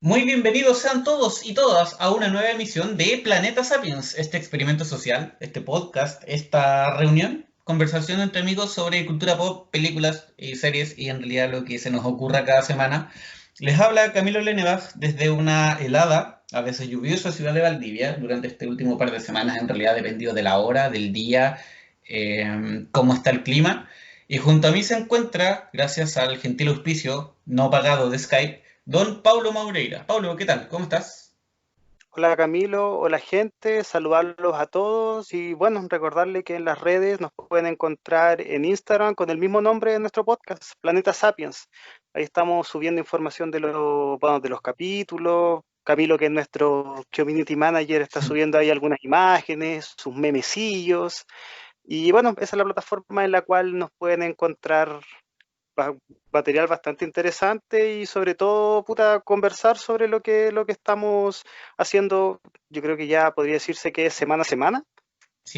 Muy bienvenidos sean todos y todas a una nueva emisión de Planeta Sapiens, este experimento social, este podcast, esta reunión, conversación entre amigos sobre cultura pop, películas y series y en realidad lo que se nos ocurra cada semana. Les habla Camilo Lenebach desde una helada, a veces lluviosa ciudad de Valdivia. Durante este último par de semanas en realidad dependido de la hora, del día, cómo está el clima. Y junto a mí se encuentra, gracias al gentil auspicio no pagado de Skype, Don Paulo Maureira. Paulo, ¿qué tal? ¿Cómo estás? Hola Camilo, hola gente, saludarlos a todos y bueno, recordarle que en las redes nos pueden encontrar en Instagram con el mismo nombre de nuestro podcast, Planeta Sapiens. Ahí estamos subiendo información de los capítulos. Camilo, que es nuestro community manager, está subiendo ahí algunas imágenes, sus memecillos. Y bueno, esa es la plataforma en la cual nos pueden encontrar ba- material bastante interesante y sobre todo, puta, conversar sobre lo que estamos haciendo. Yo creo que ya podría decirse que es semana a semana,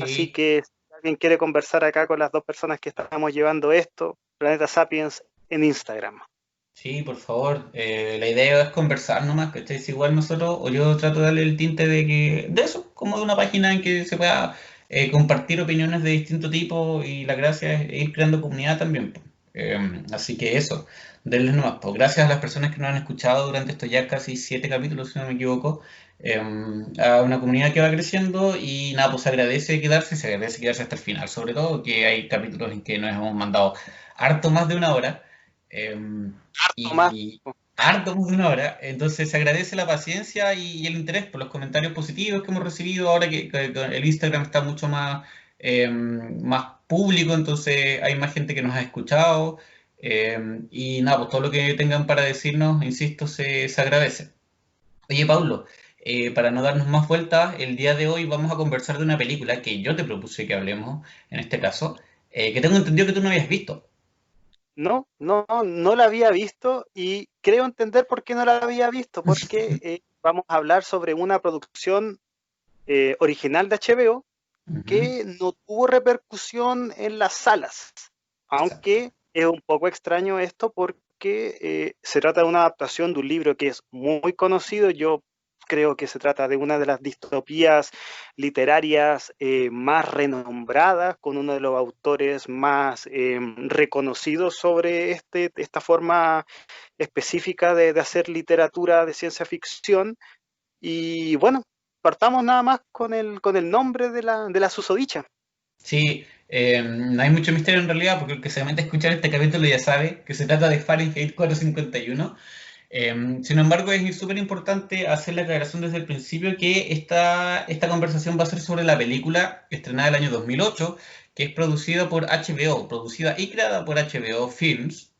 así Sí, que si alguien quiere conversar acá con las dos personas que estamos llevando esto, Planeta Sapiens en Instagram. sí, por favor. La idea es conversar nomás, ¿cachai? Si igual nosotros, o yo trato de darle el tinte de eso, como de una página en que se pueda compartir opiniones de distinto tipo y la gracia es ir creando comunidad también, po. Así que eso, denles nomás, pues. Gracias a las personas que nos han escuchado durante estos ya casi 7 capítulos, si no me equivoco, eh, a una comunidad que va creciendo y nada, pues se agradece quedarse hasta el final, sobre todo que hay capítulos en que nos hemos mandado harto más de una hora. Tomás, Y harto más de una hora. Entonces se agradece la paciencia y el interés por los comentarios positivos que hemos recibido ahora que el Instagram está mucho más público, entonces hay más gente que nos ha escuchado. Y nada, pues todo lo que tengan para decirnos, insisto, se agradece. Oye, Paulo, para no darnos más vueltas, el día de hoy vamos a conversar de una película que yo te propuse que hablemos, en este caso, que tengo entendido que tú no habías visto. no la había visto y creo entender por qué no la había visto, porque vamos a hablar sobre una producción original de HBO Ujú, que no tuvo repercusión en las salas, exacto. aunque es un poco extraño esto porque se trata de una adaptación de un libro que es muy conocido. Yo creo que se trata de una de las distopías literarias más renombradas, con uno de los autores más reconocidos sobre esta forma específica de hacer literatura de ciencia ficción. Y bueno, partamos nada más con el nombre de la susodicha. Sí, no hay mucho misterio en realidad, porque el que se mete a escuchar este capítulo ya sabe que se trata de Fahrenheit 451. Sin embargo, es súper importante hacer la aclaración desde el principio que esta conversación va a ser sobre la película estrenada el año 2008, que es producida por HBO, producida y creada por HBO Films,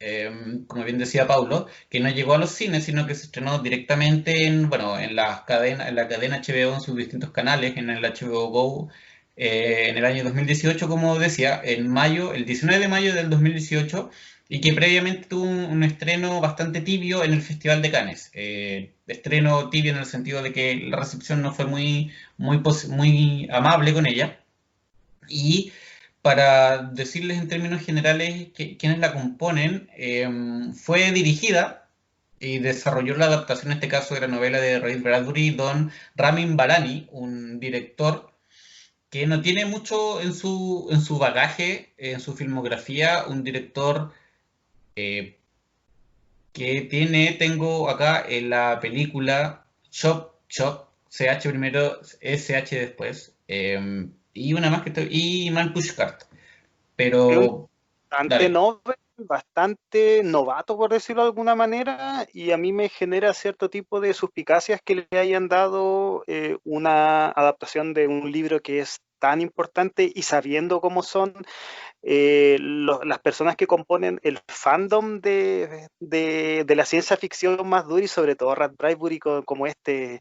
como bien decía Paulo, que no llegó a los cines, sino que se estrenó directamente bueno, en la cadena HBO en sus distintos canales, en el HBO Go, en el año 2018, como decía, en mayo, el 19 de mayo del 2018 y que previamente tuvo un estreno bastante tibio en el Festival de Cannes. Estreno tibio en el sentido de que la recepción no fue muy amable con ella. Y para decirles en términos generales quiénes la componen, fue dirigida y desarrolló la adaptación, en este caso de la novela de Ray Bradbury, Don Ramin Barani, un director que no tiene mucho en su bagaje, en su filmografía, un director eh, tengo acá en la película Chop Chop, CH primero, SH después, y una más y Man Pushcart. Es un Pero, bastante dale. novel, bastante novato, por decirlo de alguna manera, y a mí me genera cierto tipo de suspicacias que le hayan dado una adaptación de un libro que es tan importante y sabiendo cómo son las personas que componen el fandom de la ciencia ficción más dura y sobre todo Rad Bradbury como este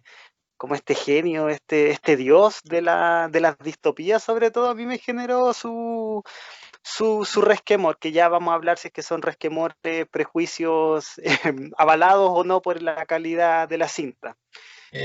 genio, este dios de las distopías, sobre todo, a mí me generó su resquemor, que ya vamos a hablar si es que son resquemores, prejuicios avalados o no por la calidad de la cinta.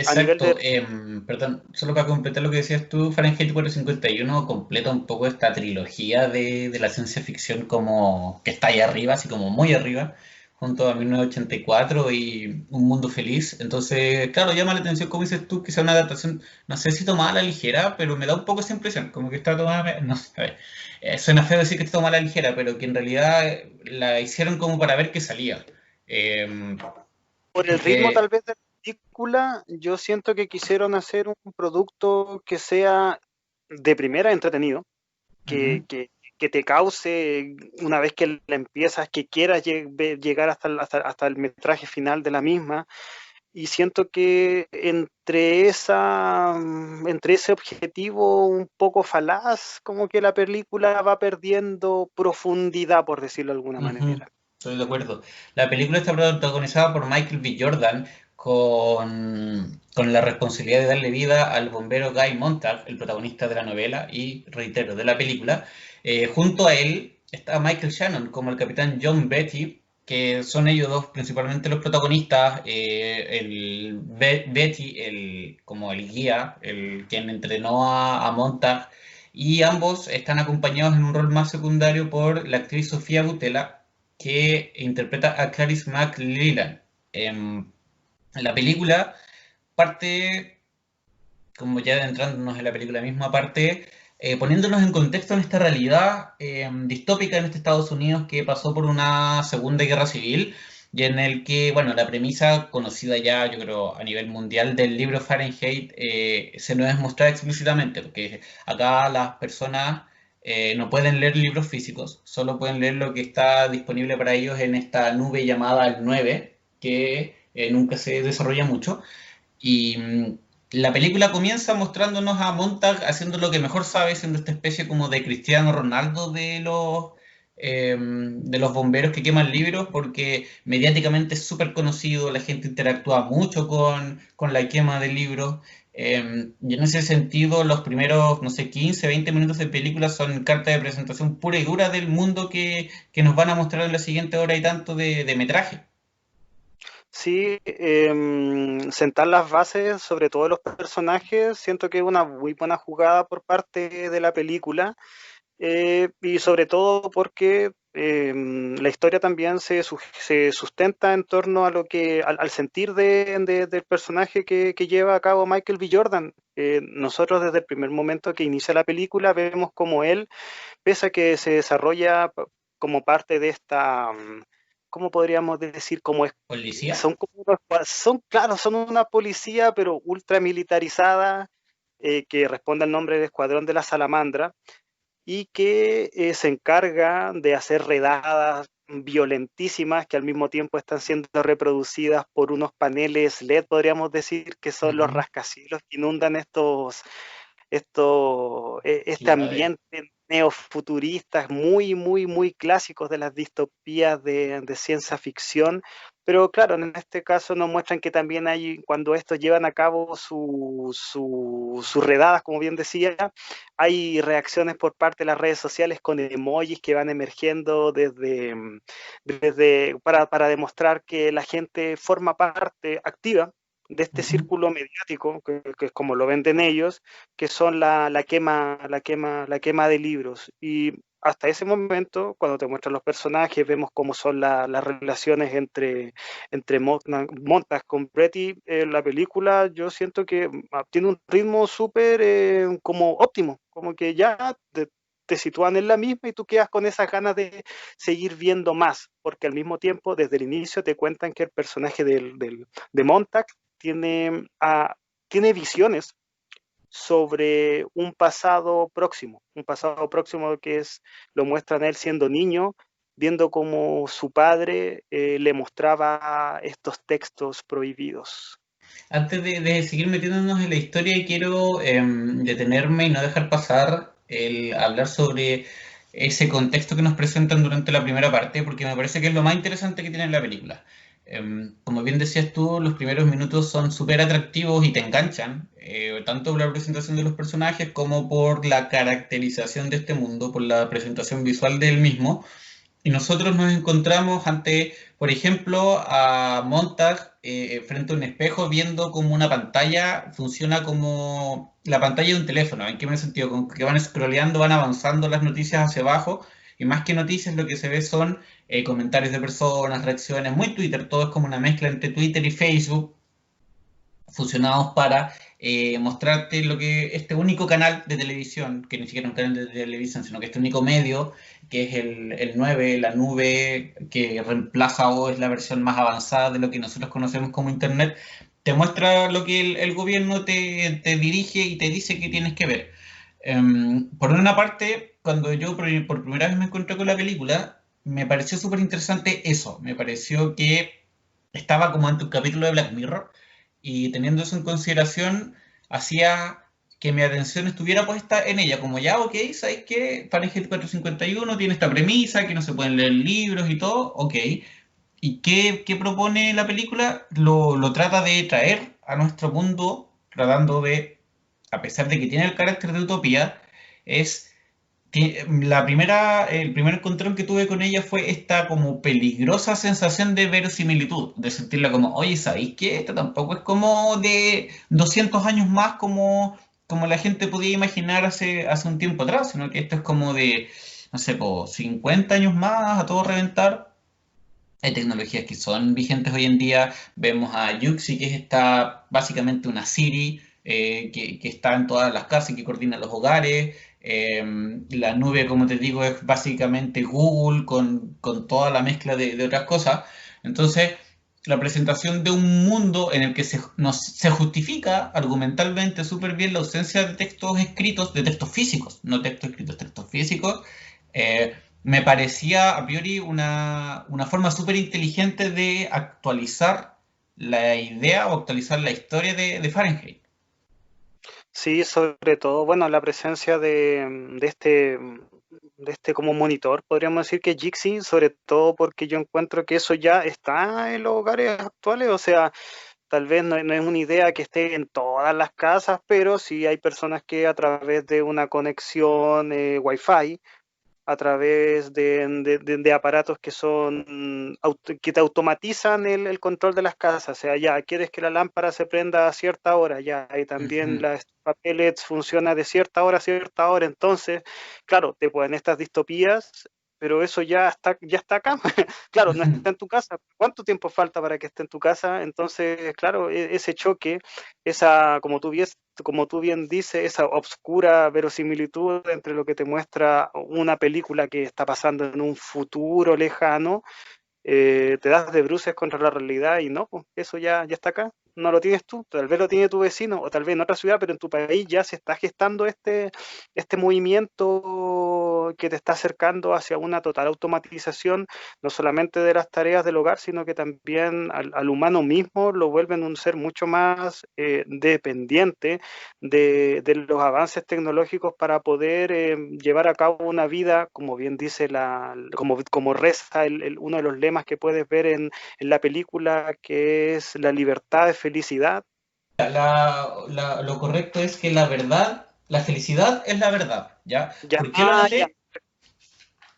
A nivel Exacto, de... perdón, solo para completar lo que decías tú, Fahrenheit 451 completa un poco esta trilogía de la ciencia ficción como que está ahí arriba, así como muy arriba, junto a 1984 y Un Mundo Feliz. Entonces, claro, llama la atención, como dices tú, que sea una adaptación, no sé si tomada a la ligera, pero me da un poco esa impresión, como que está tomada, no sé, a ver, suena feo decir que está tomada a la ligera, pero que en realidad la hicieron como para ver qué salía. Eh, Por el ritmo tal porque... vez de la película, yo siento que quisieron hacer un producto que sea de primera entretenido, que, Ujú, que, que te cause, una vez que la empiezas, que quieras llegar hasta el metraje final de la misma. Y siento que entre ese objetivo un poco falaz, como que la película va perdiendo profundidad, por decirlo de alguna ujú, manera. estoy de acuerdo. La película está protagonizada por Michael B. Jordan con la responsabilidad de darle vida al bombero Guy Montag, el protagonista de la novela y, reitero, de la película. Junto a él está Michael Shannon como el capitán John Beatty, que son ellos dos principalmente los protagonistas. Beatty, como el guía, el quien entrenó a Montag, y ambos están acompañados en un rol más secundario por la actriz Sofía Boutella, que interpreta a Clarice McLellan. La película parte, como ya adentrándonos en la película misma, parte poniéndonos en contexto en esta realidad distópica en este Estados Unidos que pasó por una Segunda Guerra Civil y en el que, bueno, la premisa conocida ya, yo creo, a nivel mundial del libro Fahrenheit se nos es mostrada explícitamente, porque acá las personas no pueden leer libros físicos, solo pueden leer lo que está disponible para ellos en esta nube llamada el 9, que nunca se desarrolla mucho. Y la película comienza mostrándonos a Montag haciendo lo que mejor sabe, siendo esta especie como de Cristiano Ronaldo de los bomberos que queman libros, porque mediáticamente es súper conocido, la gente interactúa mucho con la quema de libros. Y en ese sentido, los primeros, no sé, 15, 20 minutos de película son carta de presentación pura y dura del mundo que nos van a mostrar en la siguiente hora y tanto de metraje. Sí, sentar las bases, sobre todo los personajes, siento que es una muy buena jugada por parte de la película. Y sobre todo porque la historia también se sustenta en torno a al sentir del personaje que lleva a cabo Michael B. Jordan. Nosotros desde el primer momento que inicia la película vemos como él, pese a que se desarrolla como parte de ¿cómo podríamos decir? Policía. Son claro, son una policía, pero ultra militarizada, que responde al nombre del Escuadrón de la Salamandra y que se encarga de hacer redadas violentísimas que al mismo tiempo están siendo reproducidas por unos paneles LED, podríamos decir, que son los Ujú. rascacielos que inundan este Ciudades. ambiente neofuturistas muy, muy, muy clásicos de las distopías de ciencia ficción. Pero claro, en este caso nos muestran que también hay, cuando estos llevan a cabo sus redadas, como bien decía, hay reacciones por parte de las redes sociales con emojis que van emergiendo para demostrar que la gente forma parte activa de este Ujú. círculo mediático, que es como lo venden ellos, que son la quema de libros. Y hasta ese momento, cuando te muestran los personajes, vemos cómo son las relaciones entre Montag con Pretty. La película yo siento que tiene un ritmo súper como óptimo, como que ya te sitúan en la misma y tú quedas con esas ganas de seguir viendo más, porque al mismo tiempo, desde el inicio, te cuentan que el personaje de Montag tiene, tiene visiones sobre un pasado próximo que lo muestran a él siendo niño, viendo cómo su padre le mostraba estos textos prohibidos. Antes de seguir metiéndonos en la historia, quiero detenerme y no dejar pasar el hablar sobre ese contexto que nos presentan durante la primera parte, porque me parece que es lo más interesante que tiene la película. Como bien decías tú, los primeros minutos son súper atractivos y te enganchan, tanto por la presentación de los personajes como por la caracterización de este mundo, por la presentación visual del mismo. Y nosotros nos encontramos ante, por ejemplo, a Montag frente a un espejo viendo como una pantalla funciona como la pantalla de un teléfono. ¿En qué me sentido? Con que van scrolleando, van avanzando las noticias hacia abajo y más que noticias lo que se ve son comentarios de personas, reacciones, muy Twitter, todo es como una mezcla entre Twitter y Facebook, fusionados para mostrarte lo que este único canal de televisión, que ni siquiera es un canal de televisión, sino que este único medio, que es el 9 la nube que reemplaza o es la versión más avanzada de lo que nosotros conocemos como Internet, te muestra lo que el gobierno te dirige y te dice que tienes que ver. Por una parte, cuando yo por primera vez me encontré con la película, me pareció súper interesante eso. Me pareció que estaba como ante un capítulo de Black Mirror y teniendo eso en consideración, hacía que mi atención estuviera puesta en ella, como ya, ok, ¿sabes qué? Fahrenheit 451 tiene esta premisa, que no se pueden leer libros y todo, ok. ¿Y qué propone la película? Lo trata de traer a nuestro mundo, tratando de, a pesar de que tiene el carácter de utopía, es el primer encontrón que tuve con ella fue esta como peligrosa sensación de verosimilitud, de sentirla como, oye, ¿sabéis qué? Esto tampoco es como de 200 años más como la gente podía imaginar hace un tiempo atrás, sino que esto es como de, no sé, 50 años más a todo reventar. Hay tecnologías que son vigentes hoy en día. Vemos a Yuxi, que es básicamente una Siri que está en todas las casas y que coordina los hogares. La nube, como te digo, es básicamente Google con toda la mezcla de otras cosas. Entonces, la presentación de un mundo en el que se justifica argumentalmente súper bien la ausencia de textos escritos, de textos físicos, no textos escritos, textos físicos. eh, Me parecía a priori una forma súper inteligente de actualizar la idea o actualizar la historia de Fahrenheit. Sí, sobre todo, bueno, la presencia de este como monitor, podríamos decir que es Jixi, sobre todo porque yo encuentro que eso ya está en los hogares actuales, o sea, tal vez no es una idea que esté en todas las casas, pero sí hay personas que a través de una conexión Wi-Fi, a través de aparatos que son que te automatizan el control de las casas. O sea, ya quieres que la lámpara se prenda a cierta hora, ya, y también Ujú. la estufa pellets funciona de cierta hora a cierta hora. Entonces, claro, te ponen estas distopías, pero eso ya está acá. Claro, no está en tu casa. ¿Cuánto tiempo falta para que esté en tu casa? Entonces, claro, ese choque, esa, como tú bien dices, esa obscura verosimilitud entre lo que te muestra una película que está pasando en un futuro lejano, te das de bruces contra la realidad y no, pues, eso ya está acá. No lo tienes tú, tal vez lo tiene tu vecino o tal vez en otra ciudad, pero en tu país ya se está gestando este movimiento que te está acercando hacia una total automatización, no solamente de las tareas del hogar, sino que también al humano mismo lo vuelven un ser mucho más dependiente de los avances tecnológicos para poder llevar a cabo una vida, como bien dice como reza uno de los lemas que puedes ver en la película, que es la libertad de felicidad. Lo correcto es que la verdad, la felicidad es la verdad, ¿ya? Ya, ¿Por qué lo ya, noté?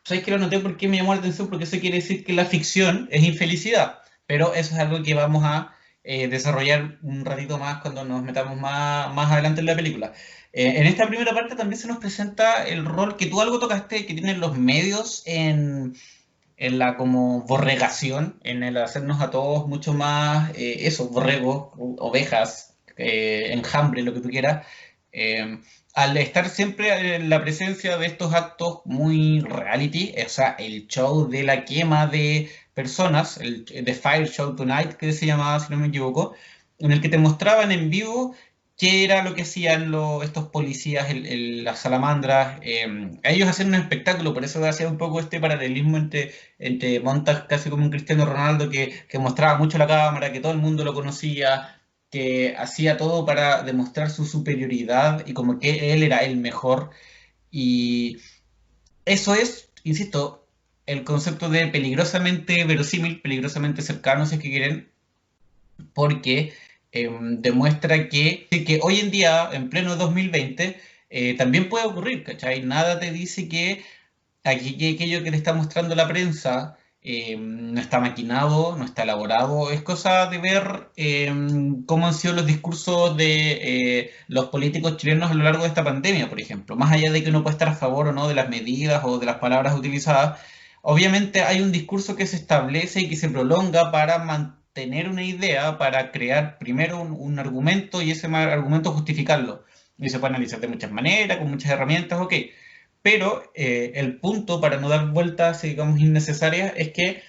¿Sabes que lo noté? Porque me llamó la atención, porque eso quiere decir que la ficción es infelicidad, pero eso es algo que vamos a desarrollar un ratito más cuando nos metamos más adelante en la película. En esta primera parte también se nos presenta el rol que tú algo tocaste, que tienen los medios en la como borregación, en el hacernos a todos mucho más, eso, borregos, ovejas, enjambre, lo que tú quieras, al estar siempre en la presencia de estos actos muy reality, o sea, el show de la quema de personas, el The Fire Show Tonight, que se llamaba, si no me equivoco, en el que te mostraban en vivo qué era lo que hacían estos policías, las salamandras. Ellos hacían un espectáculo, por eso hacía un poco este paralelismo entre Montag, casi como un Cristiano Ronaldo, que mostraba mucho la cámara, que todo el mundo lo conocía, que hacía todo para demostrar su superioridad y como que él era el mejor. Y eso es, insisto, el concepto de peligrosamente verosímil, peligrosamente cercano, si es que quieren, porque demuestra que hoy en día, en pleno 2020, también puede ocurrir, ¿cachai? Nada te dice que aquello que te está mostrando la prensa no está maquinado, no está elaborado. Es cosa de ver cómo han sido los discursos de los políticos chilenos a lo largo de esta pandemia, por ejemplo. Más allá de que uno puede estar a favor o no de las medidas o de las palabras utilizadas, obviamente hay un discurso que se establece y que se prolonga para mantener una idea, para crear primero un argumento y ese argumento justificarlo. Y se puede analizar de muchas maneras, con muchas herramientas, ok. Pero el punto, para no dar vueltas, digamos, innecesarias, es que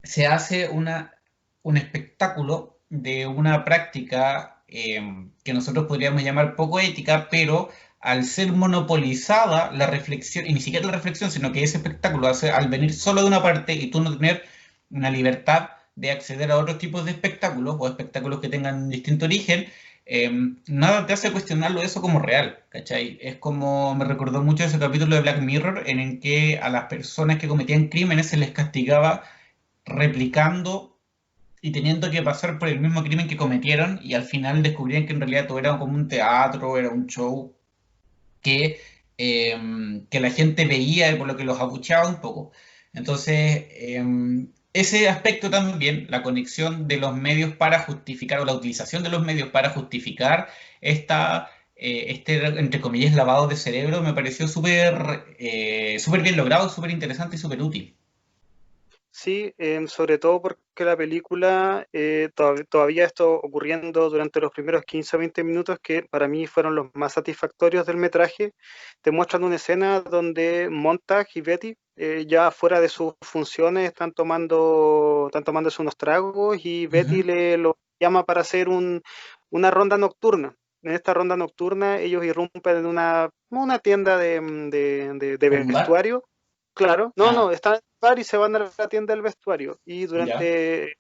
se hace un espectáculo de una práctica que nosotros podríamos llamar poco ética, pero al ser monopolizada la reflexión, y ni siquiera la reflexión, sino que ese espectáculo hace, al venir solo de una parte y tú no tener una libertad de acceder a otros tipos de espectáculos o espectáculos que tengan distinto origen, nada te hace cuestionarlo eso como real, ¿cachai? Es como me recordó mucho ese capítulo de Black Mirror en el que a las personas que cometían crímenes se les castigaba replicando y teniendo que pasar por el mismo crimen que cometieron y al final descubrían que en realidad todo era como un teatro, era un show que, que la gente veía y por lo que los abucheaba un poco. Entonces, ese aspecto también, la conexión de los medios para justificar o la utilización de los medios para justificar este, entre comillas, lavado de cerebro, me pareció súper bien logrado, súper interesante y súper útil. Sí, sobre todo porque la película, todavía esto ocurriendo durante los primeros 15 o 20 minutos, que para mí fueron los más satisfactorios del metraje, te muestran una escena donde Montag y Betty, ya fuera de sus funciones, están tomándose unos tragos y Betty Ujú. le lo llama para hacer una ronda nocturna. En esta ronda nocturna ellos irrumpen en una tienda de ¿Como un bar? vestuario. Claro, no, no, Ah, están en el bar y se van a la tienda del vestuario. Y ya.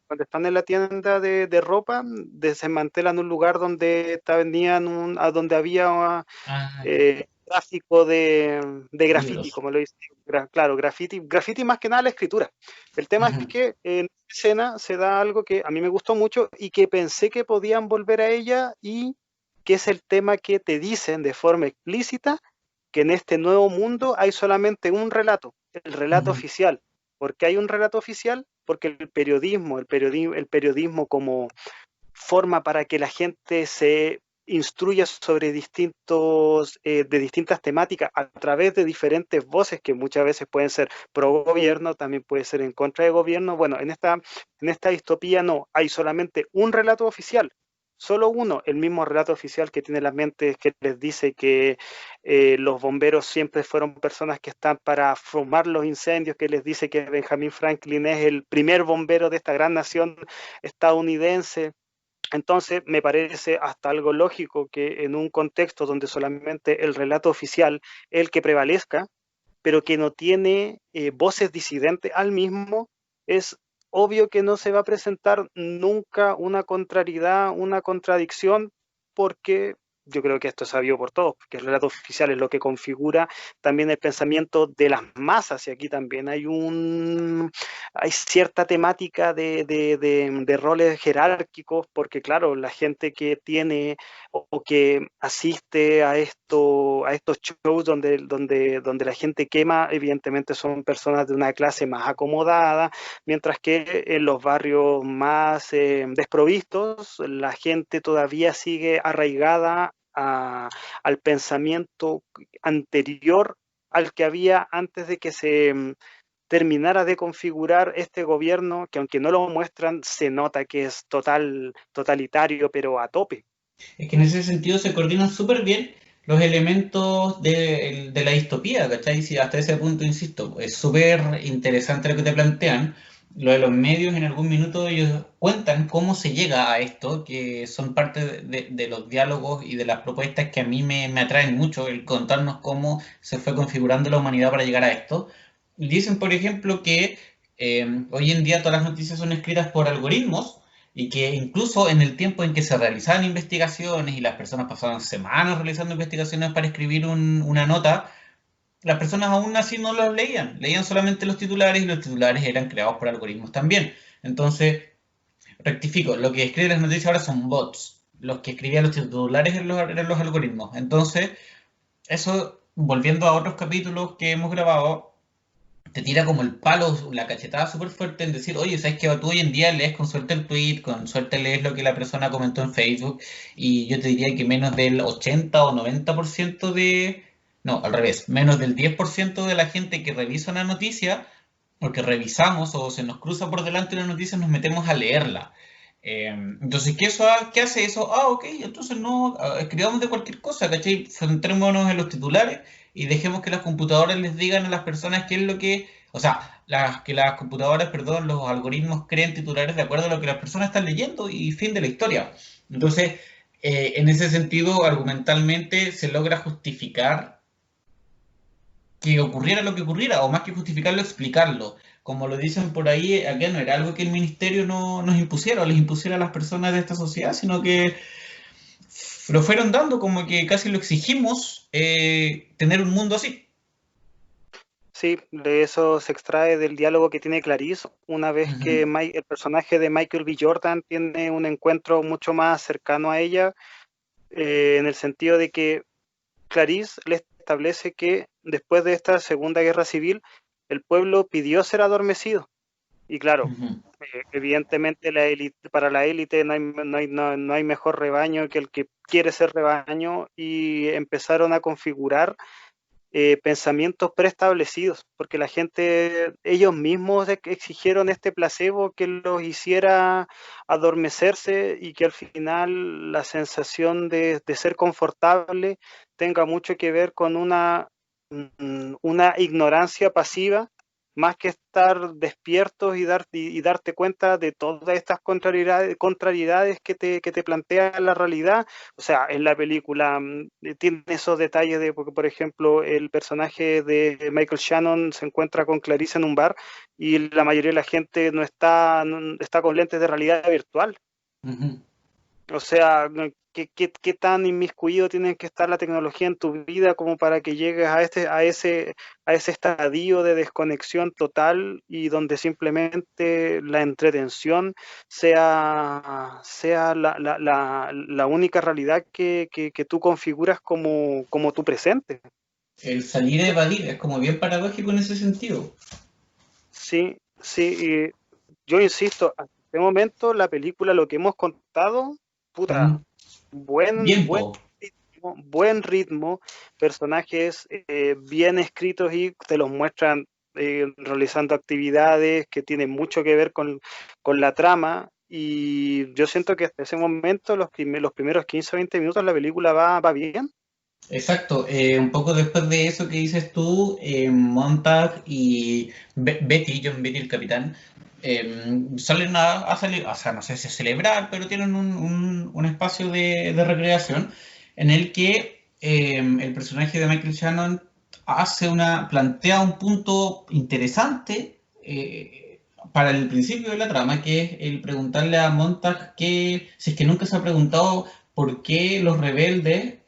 cuando están en la tienda de ropa, desmantelan un lugar donde vendían donde había Ah, ya. tráfico de graffiti, Libros. como lo dice. Claro, graffiti más que nada la escritura. El tema es Ujú. que en esta escena se da algo que a mí me gustó mucho y que pensé que podían volver a ella y que es el tema que te dicen de forma explícita que en este nuevo mundo hay solamente un relato, el relato Ujú. oficial. ¿Por qué hay un relato oficial? Porque el periodismo como forma para que la gente se instruya sobre de distintas temáticas a través de diferentes voces que muchas veces pueden ser pro gobierno, también puede ser en contra de gobierno. Bueno, en esta distopía no, hay solamente un relato oficial, solo uno, el mismo relato oficial que tiene las mentes que les dice que los bomberos siempre fueron personas que están para fumar los incendios, que les dice que Benjamin Franklin es el primer bombero de esta gran nación estadounidense. Entonces, me parece hasta algo lógico que en un contexto donde solamente el relato oficial es el que prevalezca, pero que no tiene voces disidentes al mismo, es obvio que no se va a presentar nunca una contrariedad, una contradicción, porque yo creo que esto es sabido por todos, porque el relato oficial es lo que configura también el pensamiento de las masas, y aquí también hay cierta temática de roles jerárquicos, porque claro, la gente que tiene o que asiste a estos shows donde la gente quema, evidentemente son personas de una clase más acomodada, mientras que en los barrios más desprovistos, la gente todavía sigue arraigada al pensamiento anterior al que había antes de que se terminara de configurar este gobierno, que aunque no lo muestran, se nota que es totalitario, pero a tope. Es que en ese sentido se coordinan súper bien los elementos de la distopía, ¿cachai? Si hasta ese punto, insisto, es súper interesante lo que te plantean. Lo de los medios, en algún minuto ellos cuentan cómo se llega a esto, que son parte de los diálogos y de las propuestas que a mí me atraen mucho, el contarnos cómo se fue configurando la humanidad para llegar a esto. Dicen, por ejemplo, que hoy en día todas las noticias son escritas por algoritmos y que incluso en el tiempo en que se realizaban investigaciones y las personas pasaban semanas realizando investigaciones para escribir una nota, las personas aún así no los leían, leían solamente los titulares y los titulares eran creados por algoritmos también. Entonces, rectifico, lo que escriben las noticias ahora son bots, los que escribían los titulares eran los algoritmos. Entonces, eso, volviendo a otros capítulos que hemos grabado, te tira como el palo, la cachetada súper fuerte en decir, oye, ¿sabes qué? Tú hoy en día lees con suerte el tweet, con suerte lees lo que la persona comentó en Facebook, y yo te diría que menos del 80 o 90% de... No, al revés, menos del 10% de la gente que revisa una noticia, porque revisamos o se nos cruza por delante una noticia, nos metemos a leerla. Entonces, ¿qué hace eso? Ah, ok, entonces no escribamos de cualquier cosa, ¿cachai? Centrémonos en los titulares y dejemos que las computadoras les digan a las personas qué es lo que, o sea, que las computadoras, perdón, los algoritmos creen titulares de acuerdo a lo que las personas están leyendo y fin de la historia. Entonces, en ese sentido, argumentalmente se logra justificar que ocurriera lo que ocurriera, o más que justificarlo, explicarlo. Como lo dicen por ahí, acá no era algo que el ministerio no nos impusiera o les impusiera a las personas de esta sociedad, sino que lo fueron dando, como que casi lo exigimos tener un mundo así. Sí, de eso se extrae del diálogo que tiene Clarice una vez que Ujú, El personaje de Michael B. Jordan tiene un encuentro mucho más cercano a ella, en el sentido de que Clarice le establece que después de esta Segunda Guerra Civil, el pueblo pidió ser adormecido. Y claro, ujú. evidentemente para la élite no hay mejor rebaño que el que quiere ser rebaño, y empezaron a configurar pensamientos preestablecidos, porque la gente, ellos mismos exigieron este placebo que los hiciera adormecerse, y que al final la sensación de ser confortable tenga mucho que ver con una ignorancia pasiva, más que estar despiertos y darte cuenta de todas estas contrariedades que te plantea la realidad. O sea, en la película tiene esos detalles de, porque por ejemplo, el personaje de Michael Shannon se encuentra con Clarice en un bar, y la mayoría de la gente está con lentes de realidad virtual. Ujú. O sea, ¿qué tan inmiscuido tiene que estar la tecnología en tu vida como para que llegues a ese estadio de desconexión total, y donde simplemente la entretención sea la única realidad que tú configuras como tu presente? El salir a evadir es como bien paradójico en ese sentido. Sí, sí, y yo insisto, hasta este momento la película, lo que hemos contado, puta, Mm, buen, bien, buen po. buen ritmo, personajes bien escritos, y te los muestran realizando actividades que tienen mucho que ver con la trama. Y yo siento que hasta ese momento, los primeros 15 o 20 minutos, la película va bien. Exacto, un poco después de eso que dices tú, Montag y Betty, John Betty el capitán, salen a salir, o sea, no sé si a celebrar, pero tienen un espacio de recreación en el que el personaje de Michael Shannon plantea un punto interesante para el principio de la trama, que es el preguntarle a Montag que, si es que nunca se ha preguntado por qué los rebeldes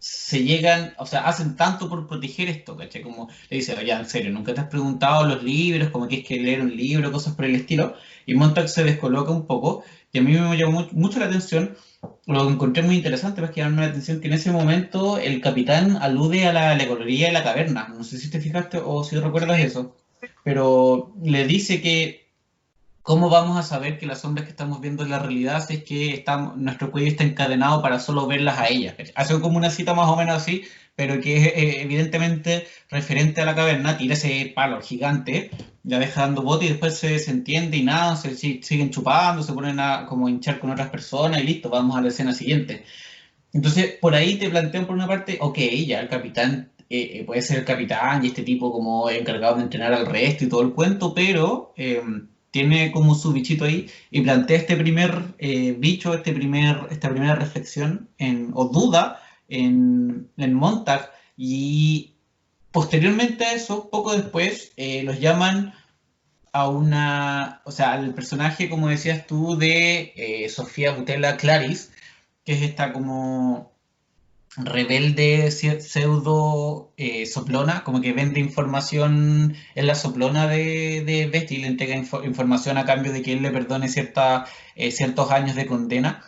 se llegan, o sea, hacen tanto por proteger esto, ¿cachai? Como le dice, oye, en serio, ¿nunca te has preguntado los libros, como que es que leer un libro, cosas por el estilo? Y Montag se descoloca un poco, y a mí me llamó mucho la atención, lo encontré muy interesante, porque llamó la atención que en ese momento el capitán alude a la alegoría de la caverna, no sé si te fijaste o si recuerdas eso, pero le dice que ¿cómo vamos a saber que las sombras que estamos viendo en la realidad si es que nuestro cuello está encadenado para solo verlas a ellas? ¿Cachai? Hace como una cita más o menos así, pero que es evidentemente referente a la caverna, tira ese palo gigante, ya deja dando bote y después se desentiende y nada, siguen chupando, se ponen a como hinchar con otras personas y listo, vamos a la escena siguiente. Entonces, por ahí te plantean por una parte, ok, ya el capitán puede ser el capitán y este tipo como encargado de entrenar al resto y todo el cuento, pero tiene como su bichito ahí y plantea este primer bicho, esta primera reflexión o duda en Montag y posteriormente a eso, poco después, los llaman o sea, al personaje, como decías tú, de Sofía Butela Claris, que es esta como rebelde, pseudo soplona, como que vende información en la soplona de Betty y le entrega información a cambio de que él le perdone ciertos años de condena.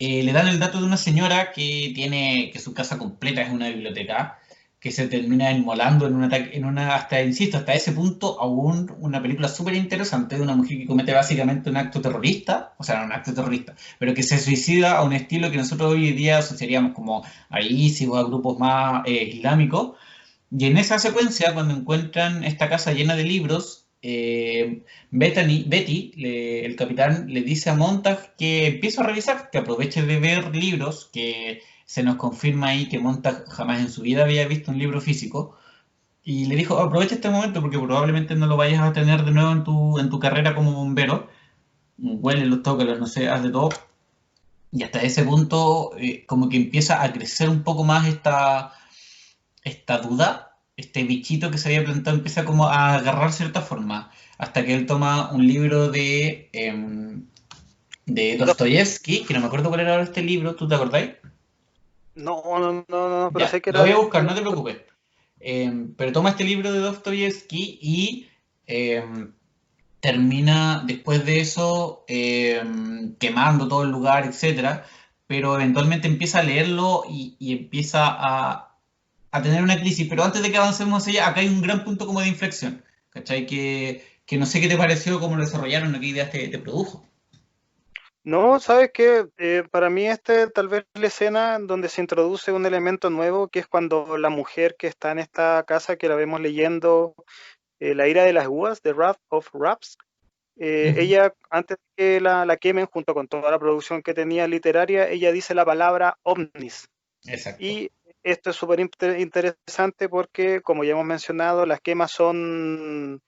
Le dan el dato de una señora que tiene, que su casa completa es una biblioteca, que se termina inmolando en un ataque, hasta, insisto, hasta ese punto, aún una película súper interesante de una mujer que comete básicamente un acto terrorista, o sea, no un acto terrorista, pero que se suicida a un estilo que nosotros hoy en día asociaríamos como a ISIS o a grupos más islámicos. Y en esa secuencia, cuando encuentran esta casa llena de libros, Betty, el capitán, le dice a Montag que empiece a revisar, que aproveche de ver libros, que se nos confirma ahí que Montag jamás en su vida había visto un libro físico. Y le dijo, aprovecha este momento porque probablemente no lo vayas a tener de nuevo en tu carrera como bombero. Huele los tócalos, no sé, haz de todo. Y hasta ese punto, como que empieza a crecer un poco más esta duda, este bichito que se había plantado empieza como a agarrar cierta forma, hasta que él toma un libro de Dostoyevsky, que no me acuerdo cuál era ahora este libro, ¿tú te acordáis? No, no, no, no, pero Ya, sé que lo era voy a de... buscar, no te preocupes. Pero toma este libro de Dostoyevsky y termina después de eso quemando todo el lugar, etcétera, pero eventualmente empieza a leerlo y empieza a tener una crisis. Pero antes de que avancemos hacia allá, acá hay un gran punto como de inflexión, ¿cachai? Que no sé qué te pareció, cómo lo desarrollaron, qué ideas te produjo. No, sabes que para mí tal vez la escena en donde se introduce un elemento nuevo, que es cuando la mujer que está en esta casa, que la vemos leyendo La ira de las uvas, The Wrath of Raps, Ujú. ella, antes de que la quemen, junto con toda la producción que tenía literaria, ella dice la palabra omnis. Exacto. Y esto es súper interesante porque, como ya hemos mencionado, las quemas son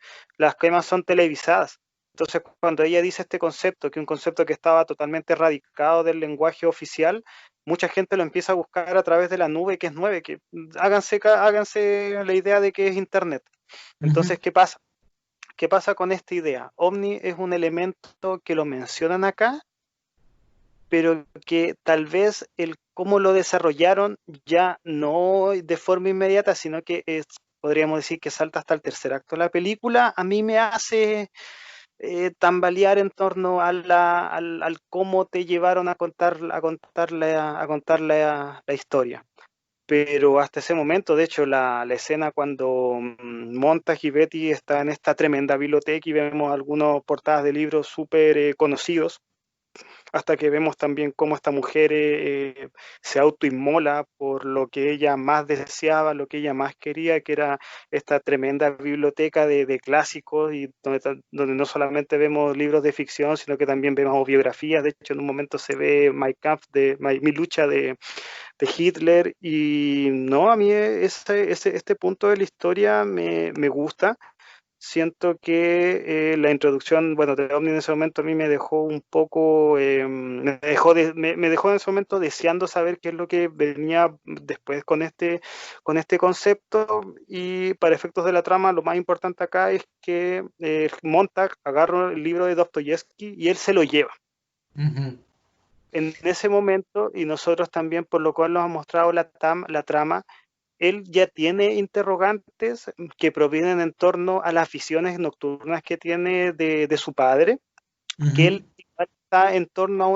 televisadas. Entonces, cuando ella dice este concepto, que es un concepto que estaba totalmente erradicado del lenguaje oficial, mucha gente lo empieza a buscar a través de la nube, que es nueve, que háganse la idea de que es Internet. Ujú. Entonces, ¿qué pasa? ¿Qué pasa con esta idea? Omni es un elemento que lo mencionan acá, pero que tal vez el cómo lo desarrollaron ya no de forma inmediata, sino que podríamos decir que salta hasta el tercer acto de la película, a mí me hace tambalear en torno al cómo te llevaron a contar la historia. Pero hasta ese momento, de hecho, la escena cuando Montag y Betty están en esta tremenda biblioteca y vemos algunas portadas de libros súper conocidos, hasta que vemos también cómo esta mujer se autoinmola por lo que ella más deseaba, lo que ella más quería, que era esta tremenda biblioteca de clásicos y donde no solamente vemos libros de ficción, sino que también vemos biografías. De hecho, en un momento se ve My Kampf, mi lucha de Hitler, y no, a mí este punto de la historia me gusta. Siento que la introducción, bueno, de Omni en ese momento a mí me dejó un poco, me dejó en ese momento deseando saber qué es lo que venía después con este concepto, y para efectos de la trama lo más importante acá es que Montag agarra el libro de Dostoyevsky y él se lo lleva Ujú. en ese momento, y nosotros también, por lo cual nos ha mostrado la trama, él ya tiene interrogantes que provienen en torno a las visiones nocturnas que tiene de su padre, que Ujú. él está en torno a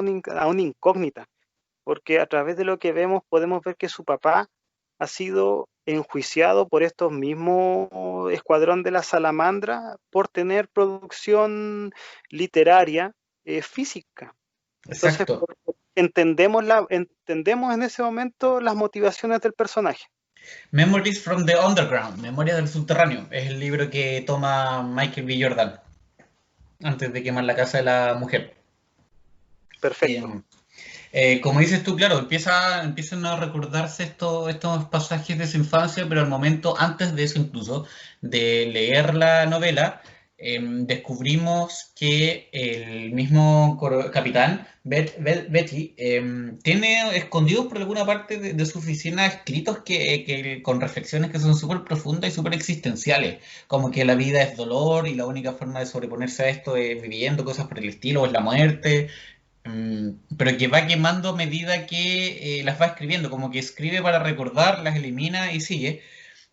una incógnita, porque a través de lo que vemos podemos ver que su papá ha sido enjuiciado por estos mismos escuadrón de la salamandra por tener producción literaria física. Entonces, Exacto. entendemos en ese momento las motivaciones del personaje. Memories from the Underground, Memorias del Subterráneo, es el libro que toma Michael B. Jordan antes de quemar la casa de la mujer. Perfecto. Eh, como dices tú, claro, empiezan a recordarse estos pasajes de su infancia, pero al momento, antes de eso incluso, de leer la novela, descubrimos que el mismo capitán, Betty, tiene escondidos por alguna parte de su oficina escritos con reflexiones que son súper profundas y súper existenciales, como que la vida es dolor y la única forma de sobreponerse a esto es viviendo cosas por el estilo, o es la muerte. Pero que va quemando a medida que las va escribiendo, como que escribe para recordar, las elimina y sigue.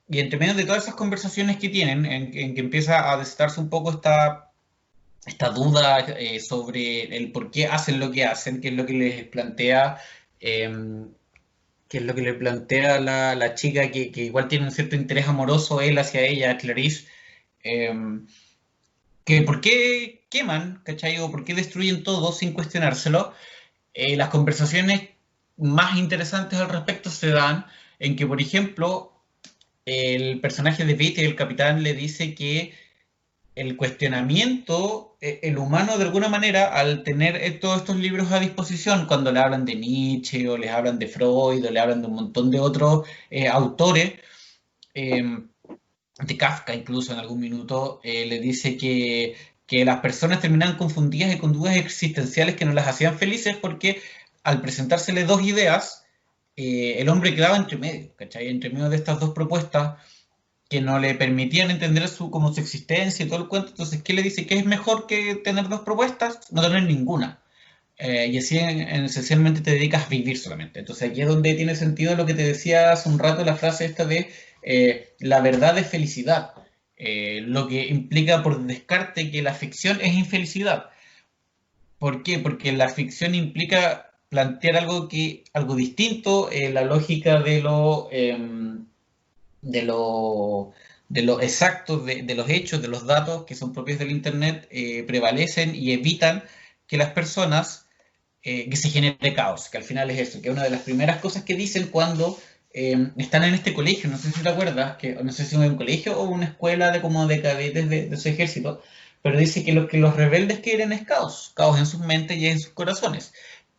Y entre medio de todas esas conversaciones que tienen, en que empieza a desatarse un poco esta duda sobre el por qué hacen lo que hacen, que es lo que les plantea eh, que es lo que le plantea la chica, que igual tiene un cierto interés amoroso él hacia ella, Clarice, eh, que por qué queman, ¿cachai? O por qué destruyen todo sin cuestionárselo. Las conversaciones más interesantes al respecto se dan en que, por ejemplo, el personaje de Pete, el capitán, le dice que el cuestionamiento, el humano de alguna manera, al tener todos estos libros a disposición, cuando le hablan de Nietzsche o les hablan de Freud o le hablan de un montón de otros autores, eh, de Kafka incluso en algún minuto, le dice que las personas terminan confundidas y con dudas existenciales que no las hacían felices porque al presentársele dos ideas, el hombre quedaba entre medio, ¿cachai? Entre medio de estas dos propuestas que no le permitían entender como su existencia y todo el cuento. Entonces, ¿qué le dice? ¿Qué es mejor que tener dos propuestas? No tener ninguna. Y así esencialmente te dedicas a vivir solamente. Entonces aquí es donde tiene sentido lo que te decía hace un rato, la frase esta de la verdad es felicidad, lo que implica por descarte que la ficción es infelicidad. ¿Por qué? Porque la ficción implica plantear algo distinto, la lógica de lo, de lo exacto, de los hechos, de los datos que son propios del Internet, prevalecen y evitan que las personas, que se genere caos, que al final es eso, que es una de las primeras cosas que dicen cuando están en este colegio, no sé si te acuerdas, que no sé si es un colegio o una escuela de como de cadetes de su ejército, pero dice que los rebeldes quieren es caos, caos en sus mentes y en sus corazones.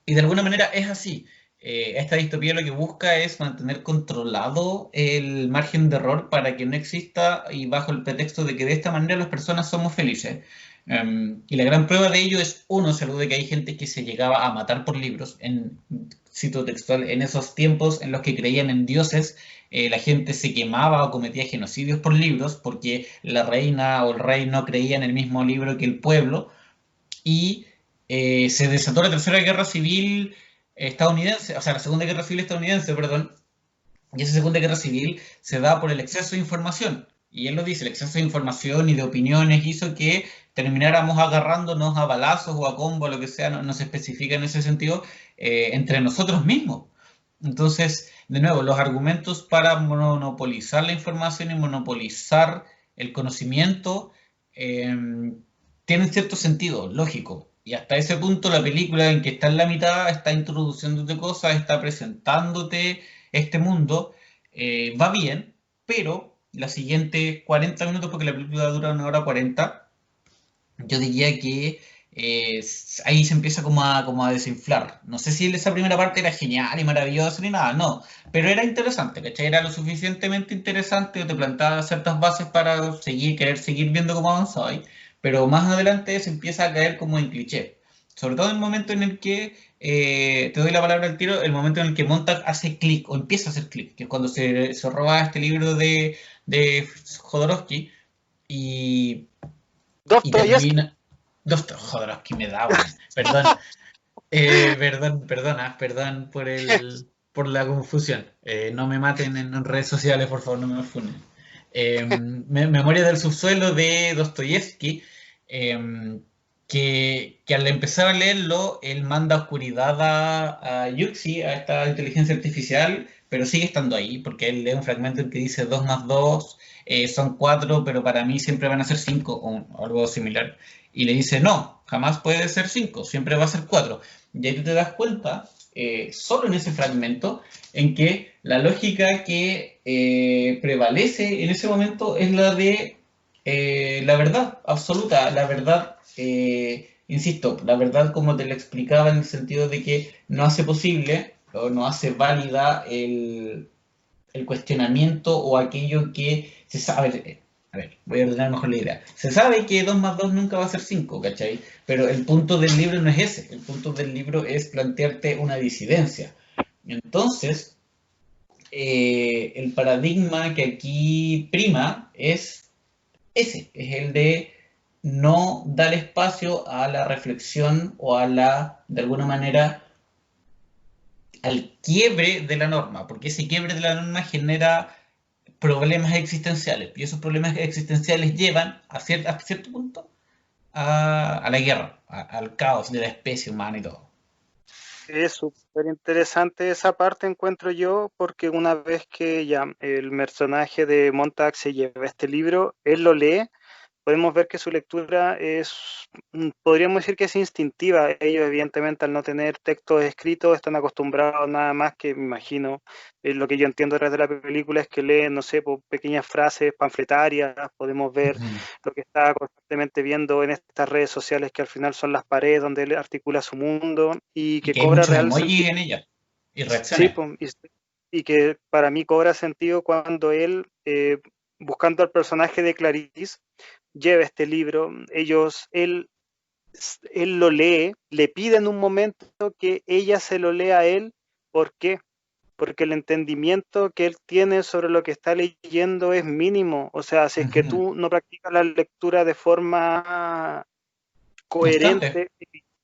Y de alguna manera es así. Esta distopía lo que busca es mantener controlado el margen de error para que no exista y bajo el pretexto de que de esta manera las personas somos felices. Y la gran prueba de ello es, uno, se de que hay gente que se llegaba a matar por libros, cito textual, en esos tiempos en los que creían en dioses, la gente se quemaba o cometía genocidios por libros porque la reina o el rey no creía en el mismo libro que el pueblo, y se desató la Tercera Guerra Civil estadounidense, o sea, la Segunda Guerra Civil estadounidense, perdón, y esa Segunda Guerra Civil se da por el exceso de información. Y él lo dice, el exceso de información y de opiniones hizo que termináramos agarrándonos a balazos o a combo, lo que sea, no se especifica en ese sentido, entre nosotros mismos. Entonces, de nuevo, los argumentos para monopolizar la información y monopolizar el conocimiento eh, tienen cierto sentido, lógico. Y hasta ese punto la película en que está en la mitad está introduciéndote cosas, está presentándote este mundo, va bien, pero los siguientes 40 minutos, porque la película dura 1 hora 40, yo diría que ahí se empieza como a desinflar. No sé si esa primera parte era genial y maravillosa ni nada, no, pero era interesante, ¿cachai? Era lo suficientemente interesante, o te plantaba ciertas bases para querer seguir viendo cómo avanzaba ahí, pero más adelante se empieza a caer como en cliché. Sobre todo en el momento en el que, te doy la palabra al tiro, el momento en el que Montag hace clic o empieza a hacer clic, que es cuando se roba este libro de Jodorowsky y y Dostoyevsky. termina. Jodorowsky me da, weón. Perdón, perdón por la confusión. No me maten en redes sociales, por favor, no me funen. Memoria del subsuelo de Dostoyevsky, que al empezar a leerlo, él manda oscuridad a Yuxi, a esta inteligencia artificial, pero sigue estando ahí, porque él lee un fragmento en que dice 2 más 2 son 4, pero para mí siempre van a ser 5 o algo similar. Y le dice, no, jamás puede ser 5, siempre va a ser 4. Y ahí tú te das cuenta, solo en ese fragmento, en que la lógica que prevalece en ese momento es la de la verdad absoluta, la verdad, insisto, la verdad como te lo explicaba en el sentido de que no hace posible o no hace válida el cuestionamiento o aquello que se sabe. A ver, voy a ordenar mejor la idea. Se sabe que 2 más 2 nunca va a ser 5, ¿cachai? Pero el punto del libro no es ese. El punto del libro es plantearte una disidencia. Entonces, el paradigma que aquí prima es ese, es el de no dar espacio a la reflexión o de alguna manera, al quiebre de la norma, porque ese quiebre de la norma genera problemas existenciales, y esos problemas existenciales llevan a cierto punto a la guerra, al caos de la especie humana y todo. Es súper interesante esa parte, encuentro yo, porque una vez que ya el personaje de Montag se lleva este libro, él lo lee, podemos ver que su lectura es, podríamos decir que es instintiva. Ellos, evidentemente, al no tener textos escritos, están acostumbrados nada más que, me imagino, lo que yo entiendo detrás de la película es que leen, no sé, por pequeñas frases panfletarias, podemos ver Ujú. lo que está constantemente viendo en estas redes sociales que al final son las paredes donde él articula su mundo y Y que que hay cobra muchos real emojis sentido. en ella y Sí, reacciones. pues, y que para mí cobra sentido cuando él, buscando al personaje de Clarice, lleva este libro, él lo lee, le pide en un momento que ella se lo lea a él. ¿Por qué? Porque el entendimiento que él tiene sobre lo que está leyendo es mínimo. O sea, si es que Ujú. tú no practicas la lectura de forma Constante. coherente,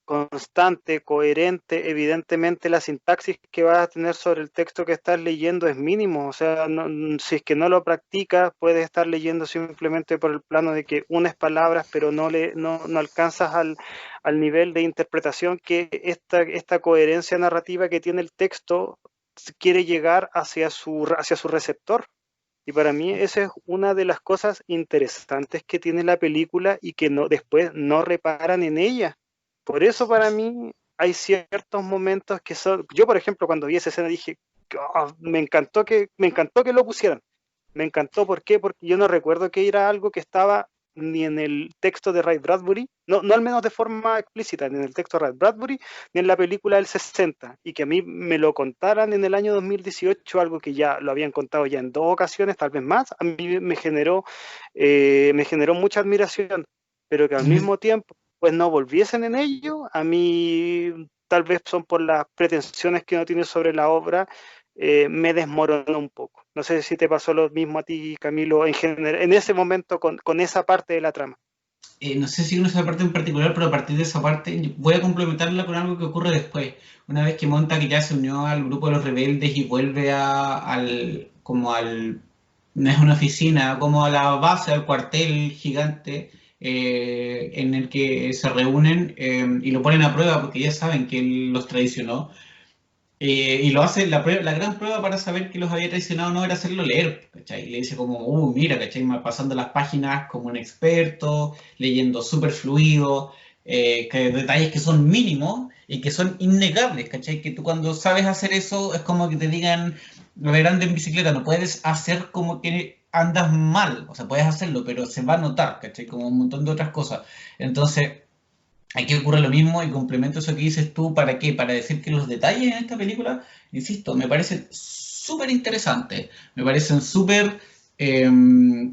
constante, coherente, evidentemente la sintaxis que vas a tener sobre el texto que estás leyendo es mínimo. O sea, si es que no lo practicas, puedes estar leyendo simplemente por el plano de que unes palabras, pero no alcanzas al nivel de interpretación que esta coherencia narrativa que tiene el texto quiere llegar hacia su receptor. Y para mí esa es una de las cosas interesantes que tiene la película y que después no reparan en ella. Por eso para mí hay ciertos momentos que son. Yo, por ejemplo, cuando vi esa escena dije, "Oh, me encantó que lo pusieran. Me encantó, ¿por qué? Porque yo no recuerdo que era algo que estaba ni en el texto de Ray Bradbury, no al menos de forma explícita, ni en el texto de Ray Bradbury, ni en la película del 60, y que a mí me lo contaran en el año 2018, algo que ya lo habían contado ya en dos ocasiones, tal vez más, a mí me generó mucha admiración, pero que al mismo tiempo pues no volviesen en ello, a mí tal vez son por las pretensiones que uno tiene sobre la obra, me desmoronó un poco. No sé si te pasó lo mismo a ti, Camilo, en ese momento con esa parte de la trama. No sé si uno esa parte en particular, pero a partir de esa parte voy a complementarla con algo que ocurre después. Una vez que Monta que ya se unió al grupo de los rebeldes y vuelve no es una oficina, como a la base, al cuartel gigante en el que se reúnen y lo ponen a prueba porque ya saben que él los traicionó. Y lo hace, la gran prueba para saber que los había traicionado no era hacerlo leer, ¿cachai? Le dice como, mira, ¿cachai? Pasando las páginas como un experto, leyendo súper fluido, que detalles que son mínimos y que son innegables, ¿cachai? Que tú cuando sabes hacer eso es como que te digan, a ver, anda en bicicleta, no puedes hacer como que andas mal, o sea, puedes hacerlo, pero se va a notar, ¿cachai? Como un montón de otras cosas. Entonces, aquí ocurre lo mismo y complemento eso que dices tú, ¿para qué? Para decir que los detalles en esta película, insisto, me parecen súper interesantes, me parecen súper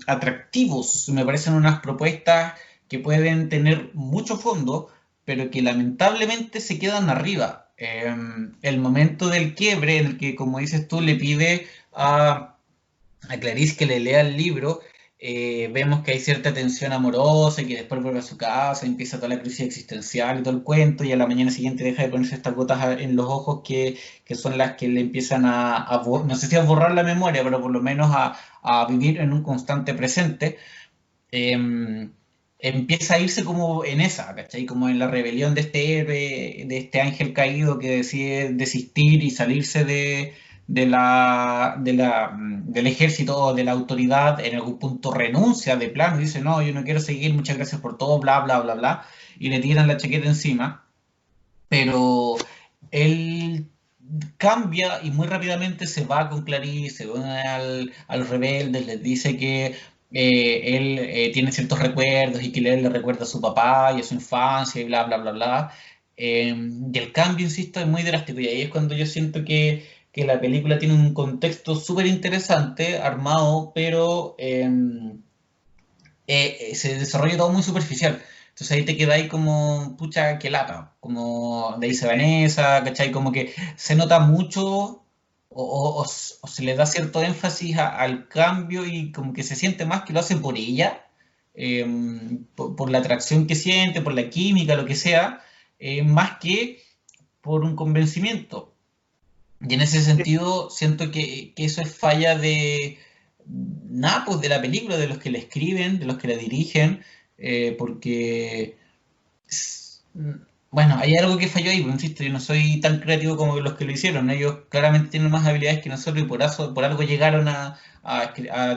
atractivos, me parecen unas propuestas que pueden tener mucho fondo, pero que lamentablemente se quedan arriba. El momento del quiebre en el que, como dices tú, le pide a Clarice que le lea el libro, vemos que hay cierta tensión amorosa y que después vuelve a su casa, empieza toda la crisis existencial y todo el cuento, y a la mañana siguiente deja de ponerse estas gotas en los ojos que son las que le empiezan no sé si a borrar la memoria, pero por lo menos a vivir en un constante presente. eh, Empieza a irse como en esa, ¿cachai? Como en la rebelión de este héroe, de este ángel caído que decide desistir y salirse del ejército o de la autoridad, en algún punto renuncia de plano y dice, no, yo no quiero seguir, muchas gracias por todo, bla, bla, bla, bla, y le tiran la chaqueta encima, pero él cambia y muy rápidamente se va con Clarice, se va a los rebeldes, les dice que él tiene ciertos recuerdos y que él le recuerda a su papá y a su infancia y bla, bla, bla, bla. Y el cambio, insisto, es muy drástico y ahí es cuando yo siento que la película tiene un contexto súper interesante, armado, pero se desarrolla todo muy superficial. Entonces ahí te queda ahí como, pucha, que lata, como de ahí se Vanessa, ¿cachai? Como que se nota mucho o se le da cierto énfasis al cambio y como que se siente más que lo hace por ella, eh, por la atracción que siente, por la química, lo que sea, más que por un convencimiento. Y en ese sentido, siento que eso es falla de nada, pues de la película, de los que la escriben, de los que la dirigen, porque Bueno, hay algo que falló ahí, pues, insisto, yo no soy tan creativo como los que lo hicieron, ¿no? Ellos claramente tienen más habilidades que nosotros y por algo llegaron a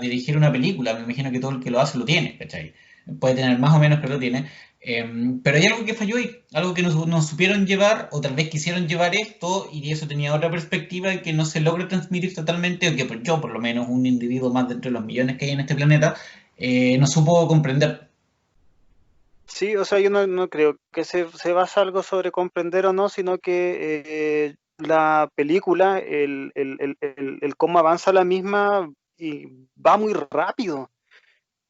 dirigir una película. Me imagino que todo el que lo hace lo tiene, ¿cachai? Puede tener más o menos, pero lo tiene. Pero hay algo que falló ahí, algo que nos supieron llevar, o tal vez quisieron llevar esto, y eso tenía otra perspectiva que no se logra transmitir totalmente, o que yo, por lo menos, un individuo más de entre los millones que hay en este planeta, no supo comprender. Sí, o sea, yo no creo que se basa algo sobre comprender o no, sino que la película, el cómo avanza la misma y va muy rápido.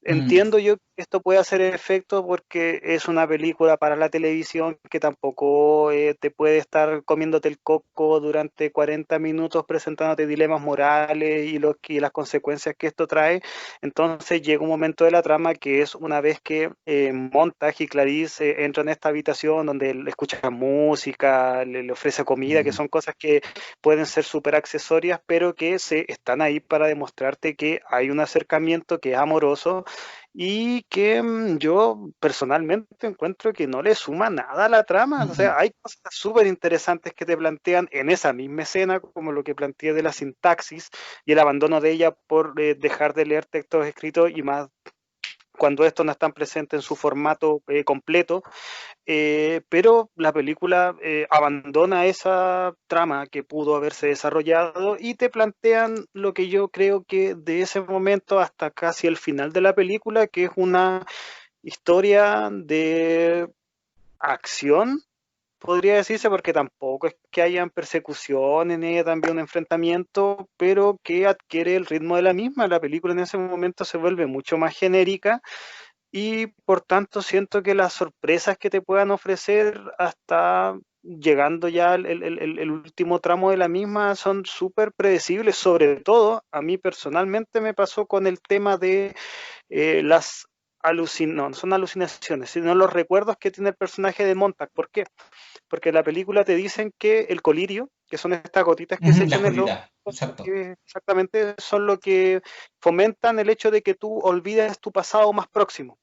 Mm, Entiendo yo que esto puede hacer efecto porque es una película para la televisión que tampoco te puede estar comiéndote el coco durante 40 minutos presentándote dilemas morales y las consecuencias que esto trae. Entonces llega un momento de la trama que es una vez que Montag y Clarice entran en esta habitación donde él escucha música, le ofrece comida, que mm, son cosas que pueden ser súper accesorias, pero que están ahí para demostrarte que hay un acercamiento que es amoroso y que yo personalmente encuentro que no le suma nada a la trama. O sea, mm, hay cosas súper interesantes que te plantean en esa misma escena, como lo que planteé de la sintaxis y el abandono de ella por dejar de leer textos escritos y más cuando estos no están presentes en su formato completo, pero la película abandona esa trama que pudo haberse desarrollado y te plantean lo que yo creo que de ese momento hasta casi el final de la película, que es una historia de acción, podría decirse, porque tampoco es que hayan persecuciones ni también un enfrentamiento, pero que adquiere el ritmo de la misma. La película en ese momento se vuelve mucho más genérica y por tanto siento que las sorpresas que te puedan ofrecer hasta llegando ya el último tramo de la misma son súper predecibles. Sobre todo a mí personalmente me pasó con el tema de las no son alucinaciones, sino los recuerdos que tiene el personaje de Montag. ¿Por qué? Porque en la película te dicen que el colirio, que son estas gotitas que se la echan en los jodida, exacto. que exactamente son lo que fomentan el hecho de que tú olvides tu pasado más próximo.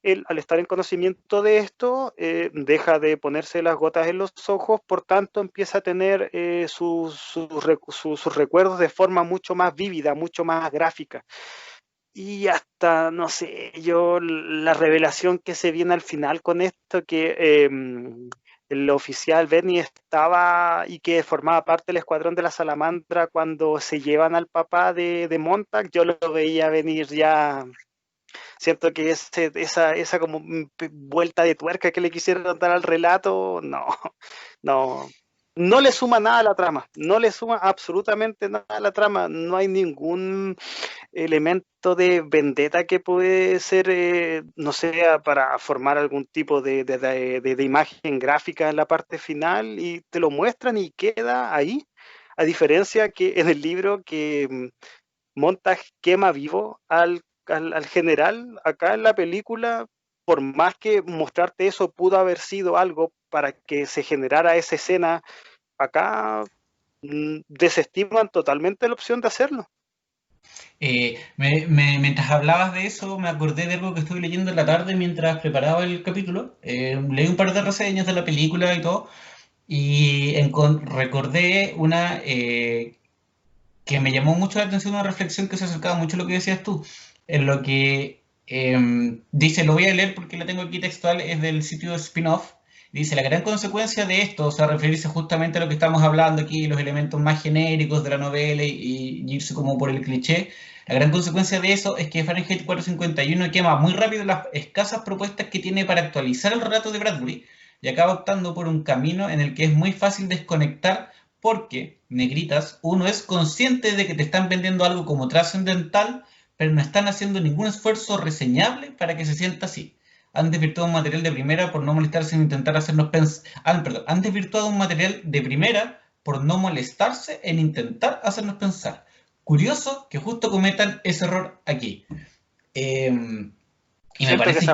Él, al estar en conocimiento de esto, deja de ponerse las gotas en los ojos, por tanto empieza a tener sus recuerdos de forma mucho más vívida, mucho más gráfica. Y hasta, no sé, yo la revelación que se viene al final con esto, que el oficial Benny estaba y que formaba parte del escuadrón de la Salamandra cuando se llevan al papá de Montag, yo lo veía venir ya. Siento que esa como vuelta de tuerca que le quisieron dar al relato, no, no, no le suma nada a la trama, no le suma absolutamente nada a la trama, no hay ningún elemento de vendetta que puede ser, no sé, para formar algún tipo de imagen gráfica en la parte final y te lo muestran y queda ahí. A diferencia que en el libro que Montag quema vivo al general, acá en la película, por más que mostrarte eso pudo haber sido algo para que se generara esa escena, acá desestiman totalmente la opción de hacerlo. Mientras hablabas de eso, me acordé de algo que estuve leyendo en la tarde mientras preparaba el capítulo. Leí un par de reseñas de la película y todo, y recordé una que me llamó mucho la atención, una reflexión que se acercaba mucho a lo que decías tú, en lo que dice, lo voy a leer porque la tengo aquí textual, es del sitio Spin-off. Dice, la gran consecuencia de esto, o sea, referirse justamente a lo que estamos hablando aquí, los elementos más genéricos de la novela y irse como por el cliché, la gran consecuencia de eso es que Fahrenheit 451 quema muy rápido las escasas propuestas que tiene para actualizar el relato de Bradbury y acaba optando por un camino en el que es muy fácil desconectar porque, negritas, uno es consciente de que te están vendiendo algo como trascendental, pero no están haciendo ningún esfuerzo reseñable para que se sienta así. Han desvirtuado un material de primera por no molestarse en intentar hacernos pensar. Perdón, han desvirtuado un material de primera por no molestarse en intentar hacernos pensar. Curioso que justo cometan ese error aquí. Y me Siento que se parece.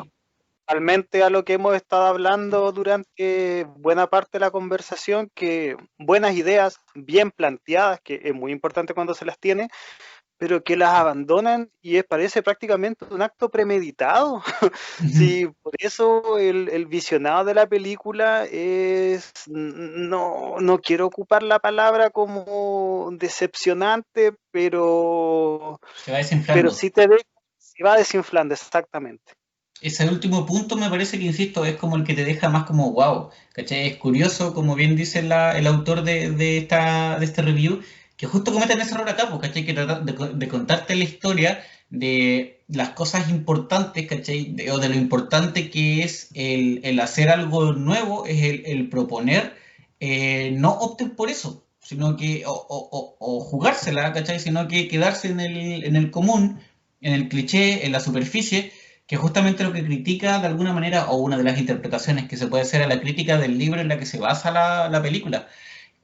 realmente a lo que hemos estado hablando durante buena parte de la conversación, que buenas ideas bien planteadas, que es muy importante cuando se las tiene, pero que las abandonan y parece prácticamente un acto premeditado. Ujú. Sí, por eso el visionado de la película es, no quiero ocupar la palabra como decepcionante, Se va pero desinflando. sí te deja, se va desinflando, exactamente. Ese último punto me parece que, insisto, es como el que te deja más como wow, ¿cachai? Es curioso, como bien dice el autor de este review, que justo cometen ese error acá, pues, ¿cachai? Que tratan de contarte la historia de las cosas importantes, ¿cachai? O de lo importante que es el hacer algo nuevo, es el proponer, no opten por eso, sino que, o jugársela, ¿cachai? Sino que quedarse en el común, en el cliché, en la superficie, que justamente lo que critica de alguna manera, o una de las interpretaciones que se puede hacer a la crítica del libro en la que se basa la película.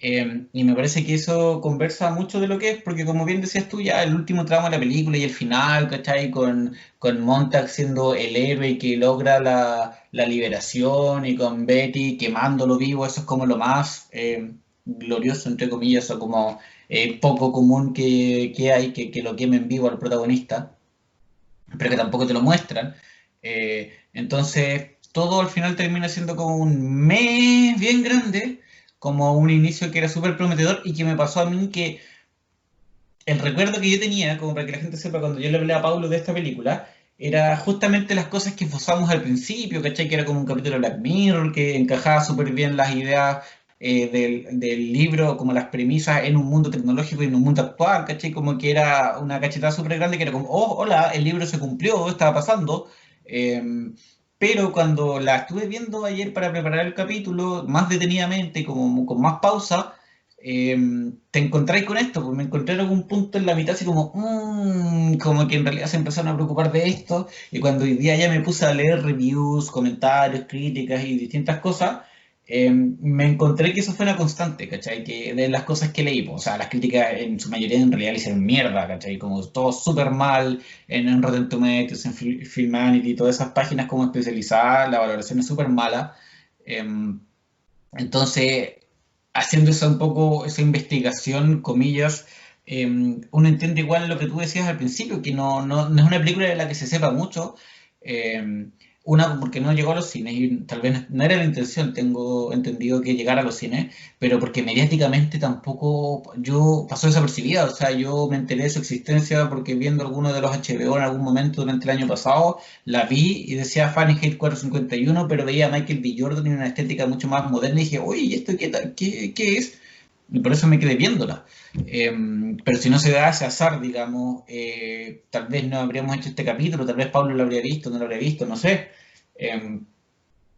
Y me parece que eso conversa mucho de lo que es, porque como bien decías tú, ya el último tramo de la película y el final, ¿cachai? Con Montag siendo el héroe que logra la liberación y con Betty quemándolo vivo, eso es como lo más glorioso, entre comillas, o como poco común que hay, que lo quemen vivo al protagonista, pero que tampoco te lo muestran. Entonces, todo al final termina siendo como un mes bien grande, como un inicio que era súper prometedor y que me pasó a mí que el recuerdo que yo tenía, como para que la gente sepa, cuando yo le hablé a Pablo de esta película, era justamente las cosas que esbozamos al principio, ¿cachai? Que era como un capítulo de Black Mirror, que encajaba súper bien las ideas del libro, como las premisas en un mundo tecnológico y en un mundo actual, ¿cachai? Como que era una cachetada súper grande que era como, oh, hola, el libro se cumplió, estaba pasando. Pero cuando la estuve viendo ayer para preparar el capítulo, más detenidamente, como con más pausa, eh, te encontráis con esto, pues me encontré en algún punto en la mitad así como, como que en realidad se empezaron a preocupar de esto, y cuando hoy día ya me puse a leer reviews, comentarios, críticas y distintas cosas, me encontré que eso fue una constante, ¿cachai? Que de las cosas que leí, pues, o sea, las críticas en su mayoría en realidad le hicieron mierda, ¿cachai? Como todo súper mal en Rotten Tomatoes, en Filmanity, todas esas páginas como especializadas, la valoración es súper mala. Entonces, haciendo esa un poco, esa investigación, comillas, uno entiende igual lo que tú decías al principio, que no es una película de la que se sepa mucho. eh, una, porque no llegó a los cines y tal vez no era la intención, tengo entendido que llegara a los cines, pero porque mediáticamente tampoco yo pasó desapercibida, o sea, yo me enteré de su existencia porque viendo alguno de los HBO en algún momento durante el año pasado, la vi y decía Fahrenheit 451, pero veía a Michael B. Jordan en una estética mucho más moderna y dije, oye, ¿y esto qué, qué es? Y por eso me quedé viéndola. Pero si no se da ese azar, digamos, tal vez no habríamos hecho este capítulo, tal vez Pablo lo habría visto, no lo habría visto, no sé. Eh,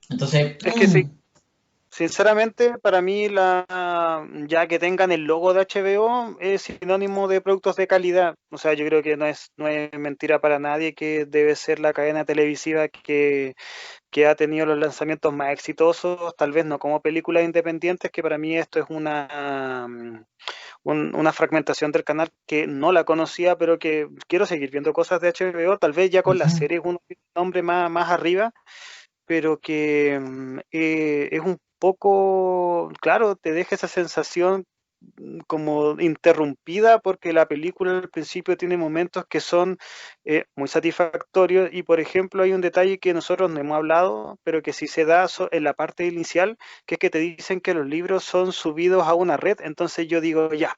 entonces, Es que sí, sinceramente, para mí, ya que tengan el logo de HBO es sinónimo de productos de calidad. O sea, yo creo que no es mentira para nadie que debe ser la cadena televisiva que ha tenido los lanzamientos más exitosos, tal vez no como películas independientes, que para mí esto es una fragmentación del canal que no la conocía, pero que quiero seguir viendo cosas de HBO, tal vez ya con las ujú. series un nombre más arriba, pero que es un poco, claro, te deja esa sensación como interrumpida porque la película al principio tiene momentos que son muy satisfactorios y por ejemplo hay un detalle que nosotros no hemos hablado, pero que sí se da en la parte inicial, que es que te dicen que los libros son subidos a una red, entonces yo digo, ya,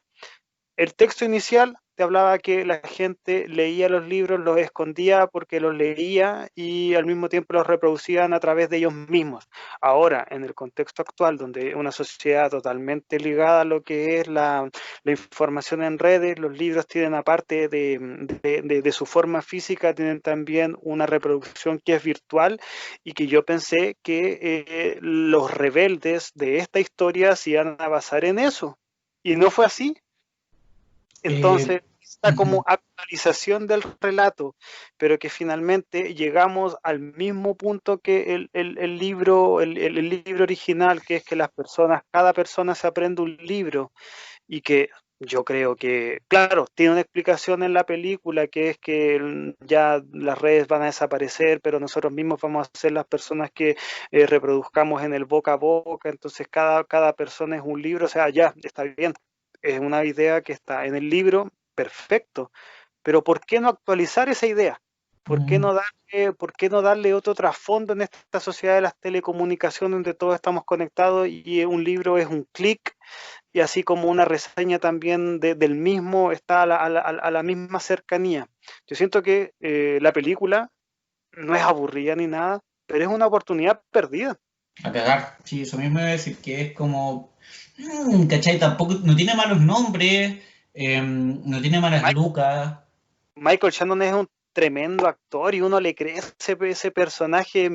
el texto inicial te hablaba que la gente leía los libros, los escondía porque los leía y al mismo tiempo los reproducían a través de ellos mismos. Ahora, en el contexto actual, donde una sociedad totalmente ligada a lo que es la información en redes, los libros tienen, aparte de su forma física, tienen también una reproducción que es virtual y que yo pensé que los rebeldes de esta historia se iban a basar en eso. Y no fue así. Eh, Entonces, está como actualización del relato, pero que finalmente llegamos al mismo punto que el libro, el libro original, que es que cada persona se aprende un libro y que yo creo que, claro, tiene una explicación en la película, que es que ya las redes van a desaparecer, pero nosotros mismos vamos a ser las personas que reproduzcamos en el boca a boca, entonces cada persona es un libro, o sea, ya está bien, es una idea que está en el libro, perfecto, pero ¿por qué no actualizar esa idea? Mm. ¿Por qué no darle otro trasfondo en esta sociedad de las telecomunicaciones donde todos estamos conectados y un libro es un clic y así como una reseña también del mismo está a la misma cercanía? Yo siento que la película no es aburrida ni nada, pero es una oportunidad perdida. A cagar. Sí, eso mismo iba a decir que es como. ¿Cachai? Tampoco. No tiene malos nombres. No tiene malas Mike- lucas. Michael Shannon es un tremendo actor y uno le cree ese personaje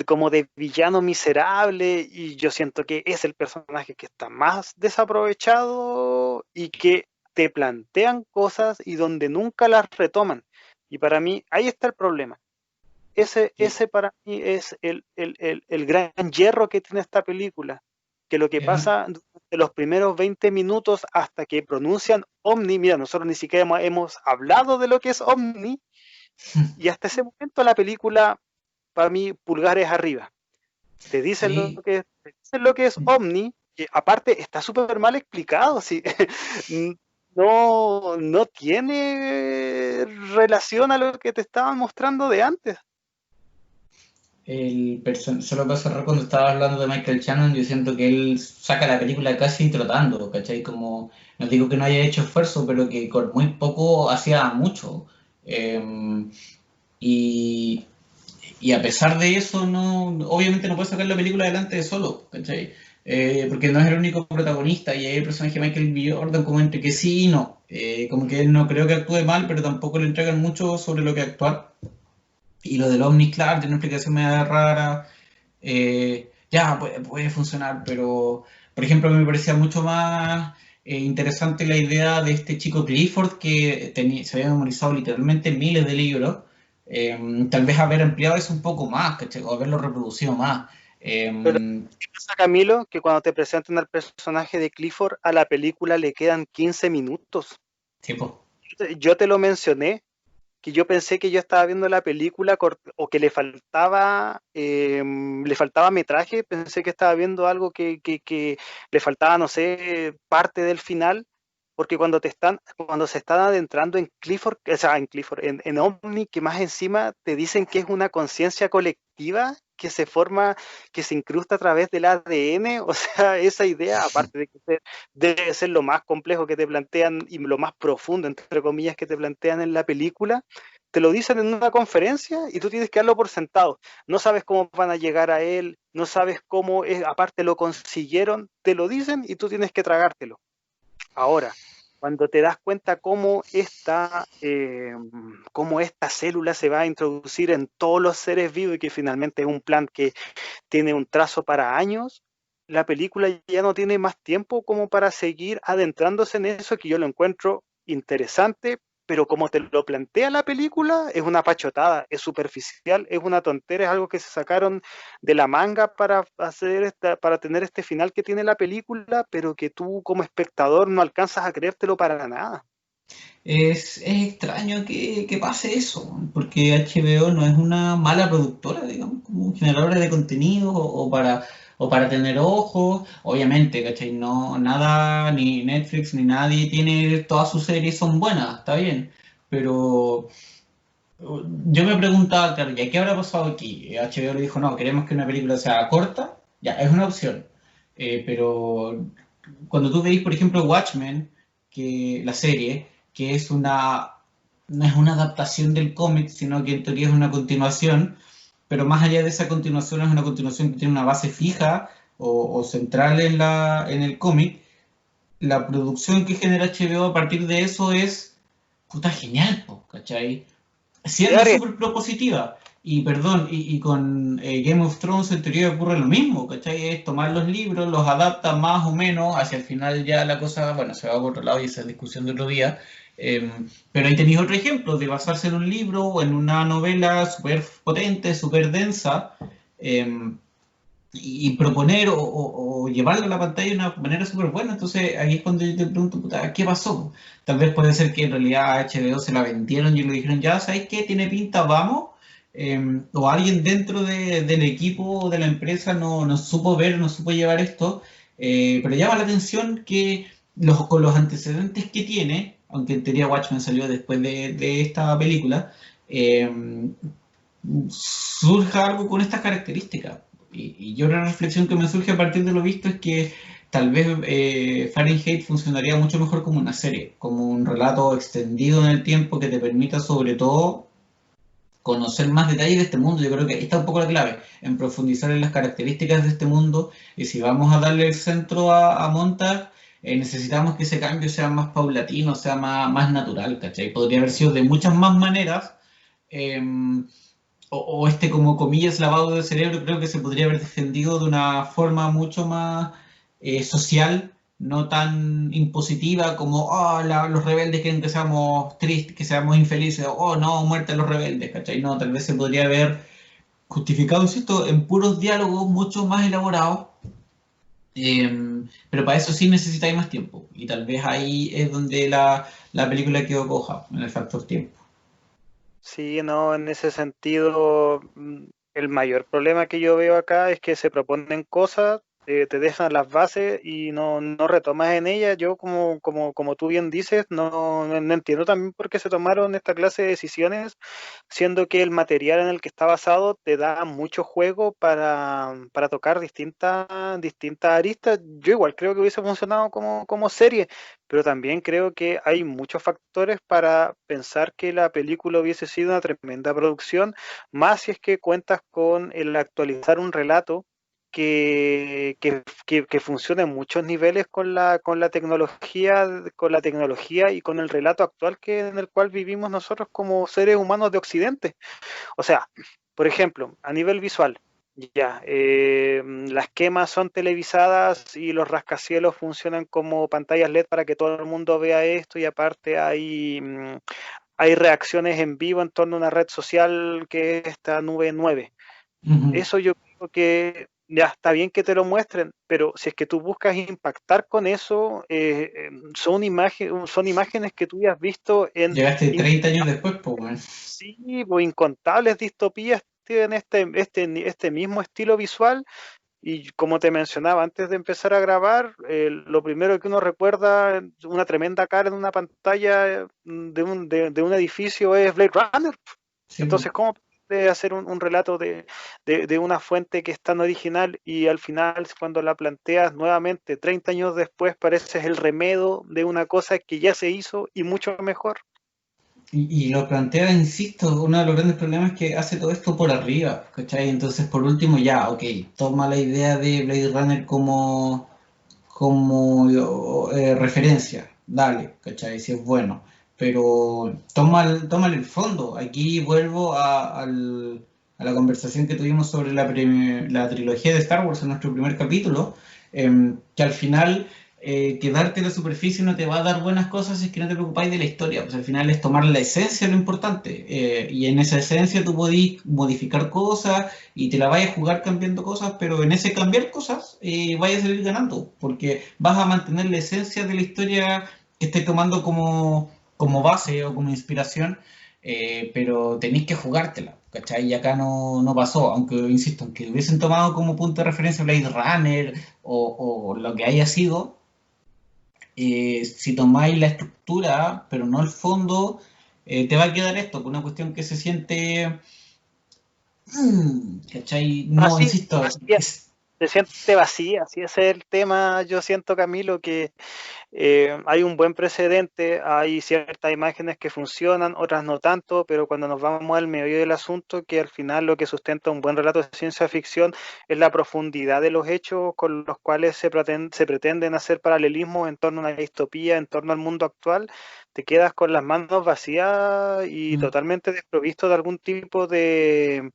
como de villano miserable, y yo siento que es el personaje que está más desaprovechado y que te plantean cosas y donde nunca las retoman. Y para mí ahí está el problema. Que, Ese para mí es el gran hierro que tiene esta película, que lo que que no- pasa durante los primeros 20 minutos hasta que pronuncian Omni, mira, nosotros ni siquiera hemos hablado de lo que es Omni, y hasta ese momento la película, para mí, pulgares arriba. Sí. Te dicen lo que es Omni, que aparte está súper mal explicado, ¿sí? No tiene relación a lo que te estaban mostrando de antes. Solo para cerrar, cuando estaba hablando de Michael Shannon, yo siento que él saca la película casi trotando, ¿cachai? Como, no digo que no haya hecho esfuerzo, pero que con muy poco hacía mucho. Eh, y, y a pesar de eso, no, obviamente no puede sacar la película adelante solo, ¿cachai? Porque no es el único protagonista y hay el personaje de Michael B. Jordan como entre que sí y no. Como que él no creo que actúe mal, pero tampoco le entregan mucho sobre lo que actuar. Y lo del Omni, claro, tiene una explicación medio rara. Ya, puede funcionar, pero, por ejemplo, me parecía mucho más interesante la idea de este chico Clifford que se había memorizado literalmente miles de libros. Tal vez haber ampliado eso un poco más, ¿cachai? O haberlo reproducido más. Pero Eh, ¿qué pasa, Camilo? Que cuando te presentan al personaje de Clifford, a la película le quedan 15 minutos. tipo, Yo te lo mencioné, que yo pensé que yo estaba viendo la película o que le faltaba metraje, pensé que estaba viendo algo que le faltaba, no sé, parte del final, porque cuando se están adentrando en Clifford, o sea, en Omni, que más encima te dicen que es una conciencia colectiva que se forma, que se incrusta a través del ADN, o sea, esa idea, aparte de que debe ser lo más complejo que te plantean y lo más profundo, entre comillas, que te plantean en la película, te lo dicen en una conferencia y tú tienes que darlo por sentado. No sabes cómo van a llegar a él, no sabes cómo, aparte lo consiguieron, te lo dicen y tú tienes que tragártelo. Ahora, cuando te das cuenta cómo esta célula se va a introducir en todos los seres vivos y que finalmente es un plan que tiene un trazo para años, la película ya no tiene más tiempo como para seguir adentrándose en eso, que yo lo encuentro interesante, pero como te lo plantea la película, es una pachotada, es superficial, es una tontera, es algo que se sacaron de la manga para tener este final que tiene la película, pero que tú como espectador no alcanzas a creértelo para nada. es extraño que pase eso, porque HBO no es una mala productora, digamos, como generadora de contenido o para tener ojos. Obviamente, ¿cachai? No, nada, ni Netflix ni nadie tiene, todas sus series son buenas, está bien, pero yo me preguntaba, claro, ¿ya qué habrá pasado aquí? HBO le dijo, no, queremos que una película sea corta, ya, es una opción. Pero cuando tú veis, por ejemplo, Watchmen, que la serie, que no es una adaptación del cómic, sino que en teoría es una continuación, pero más allá de esa continuación es una continuación que tiene una base fija o central en el cómic, la producción que genera HBO a partir de eso es puta genial, po, ¿cachai? Es Siendo súper propositiva. Y perdón, y con Game of Thrones en teoría ocurre lo mismo, ¿cachai? Es tomar los libros, los adapta más o menos, hacia el final ya la cosa, bueno, se va por otro lado y esa es discusión de otro día. Eh, pero ahí tenéis otro ejemplo de basarse en un libro o en una novela súper potente, súper densa, eh, y proponer o llevarlo a la pantalla de una manera súper buena. Entonces aquí es cuando yo te pregunto, puta, ¿qué pasó? Tal vez puede ser que en realidad a HBO se la vendieron y le dijeron, ya, ¿sabes qué? Tiene pinta, vamos. O alguien dentro del equipo o de la empresa no supo ver, no supo llevar esto. Pero llama la atención que con los antecedentes que tiene, aunque en teoría Watchmen salió después de esta película, eh, surja algo con estas características. Y yo la reflexión que me surge a partir de lo visto es que tal vez Fahrenheit funcionaría mucho mejor como una serie, como un relato extendido en el tiempo que te permita sobre todo conocer más detalles de este mundo. Yo creo que ahí está un poco la clave, en profundizar en las características de este mundo. Y si vamos a darle el centro a Montag, necesitamos que ese cambio sea más paulatino, sea más natural, ¿cachai? Podría haber sido de muchas más maneras. eh, o este como comillas lavado de cerebro creo que se podría haber defendido de una forma mucho más social, no tan impositiva como los rebeldes quieren que seamos tristes, que seamos infelices, o no, muerte a los rebeldes, ¿cachai? No, tal vez se podría haber justificado, insisto, en puros diálogos mucho más elaborados, pero para eso sí necesitáis más tiempo, y tal vez ahí es donde la película quedó coja, en el factor tiempo. Sí, no, en ese sentido, el mayor problema que yo veo acá es que se proponen cosas, te dejan las bases y no retomas en ellas. Yo, como tú bien dices, no entiendo también por qué se tomaron esta clase de decisiones, siendo que el material en el que está basado te da mucho juego para tocar distintas aristas. Yo igual creo que hubiese funcionado como serie, pero también creo que hay muchos factores para pensar que la película hubiese sido una tremenda producción, más si es que cuentas con el actualizar un relato que funciona en muchos niveles con la tecnología y con el relato actual en el cual vivimos nosotros como seres humanos de Occidente. O sea, por ejemplo, a nivel visual, ya, las quemas son televisadas y los rascacielos funcionan como pantallas LED para que todo el mundo vea esto y aparte hay reacciones en vivo en torno a una red social que es esta nube 9. Ujú. Eso yo creo que ya está bien que te lo muestren, pero si es que tú buscas impactar con eso, son imágenes que tú ya has visto en Llegaste 30 años después, pues, bueno. sí, pues, incontables distopías tienen este mismo estilo visual y como te mencionaba antes de empezar a grabar, lo primero que uno recuerda una tremenda cara en una pantalla de un edificio es Blade Runner. Sí, pues. Entonces, ¿cómo puede hacer un relato de una fuente que es tan original y al final cuando la planteas nuevamente 30 años después pareces el remedo de una cosa que ya se hizo y mucho mejor? Y lo plantea, insisto, uno de los grandes problemas es que hace todo esto por arriba, ¿cachai? Entonces, por último, ya, ok, toma la idea de Blade Runner como referencia, dale, ¿cachai? Si es bueno, pero tómale el fondo. Aquí vuelvo a la conversación que tuvimos sobre la trilogía de Star Wars en nuestro primer capítulo, que al final quedarte en la superficie no te va a dar buenas cosas si es que no te preocupáis de la historia, pues al final es tomar la esencia lo importante, y en esa esencia tú podís modificar cosas y te la vayas a jugar cambiando cosas, pero en ese cambiar cosas vayas a salir ganando, porque vas a mantener la esencia de la historia que estés tomando como base o como inspiración, pero tenéis que jugártela, ¿cachai? Y acá no pasó, aunque, insisto, aunque hubiesen tomado como punto de referencia Blade Runner o lo que haya sido, si tomáis la estructura, pero no el fondo, te va a quedar esto, con una cuestión que se siente, ¿cachai? No, Así, insisto, así es. Se siente vacía, así es el tema. Yo siento, Camilo, que hay un buen precedente, hay ciertas imágenes que funcionan, otras no tanto, pero cuando nos vamos al medio del asunto, que al final lo que sustenta un buen relato de ciencia ficción es la profundidad de los hechos con los cuales se pretenden hacer paralelismos en torno a una distopía, en torno al mundo actual, te quedas con las manos vacías y mm, totalmente desprovisto de algún tipo de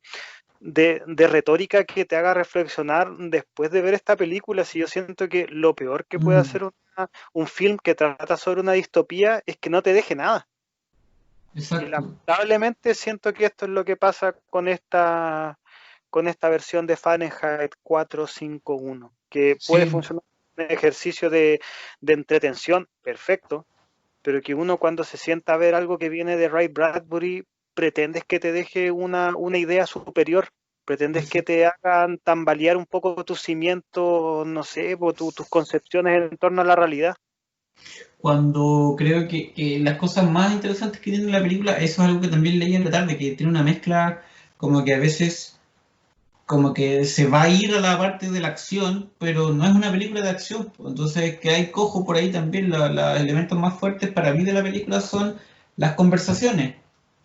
retórica que te haga reflexionar después de ver esta película. Si yo siento que lo peor que puede mm, hacer un film que trata sobre una distopía es que no te deje nada. Y exacto. lamentablemente siento que esto es lo que pasa con esta versión de Fahrenheit 451, que puede Sí, funcionar como un ejercicio de entretención, perfecto, pero que uno cuando se sienta a ver algo que viene de Ray Bradbury, pretendes que te deje una idea superior, pretendes que te hagan tambalear un poco tus cimientos, no sé, tus concepciones en torno a la realidad. cuando creo que las cosas más interesantes que tiene la película, eso es algo que también leí en la tarde, que tiene una mezcla como que a veces como que se va a ir a la parte de la acción, pero no es una película de acción. Entonces, que hay cojo por ahí también. Los elementos más fuertes para mí de la película son las conversaciones.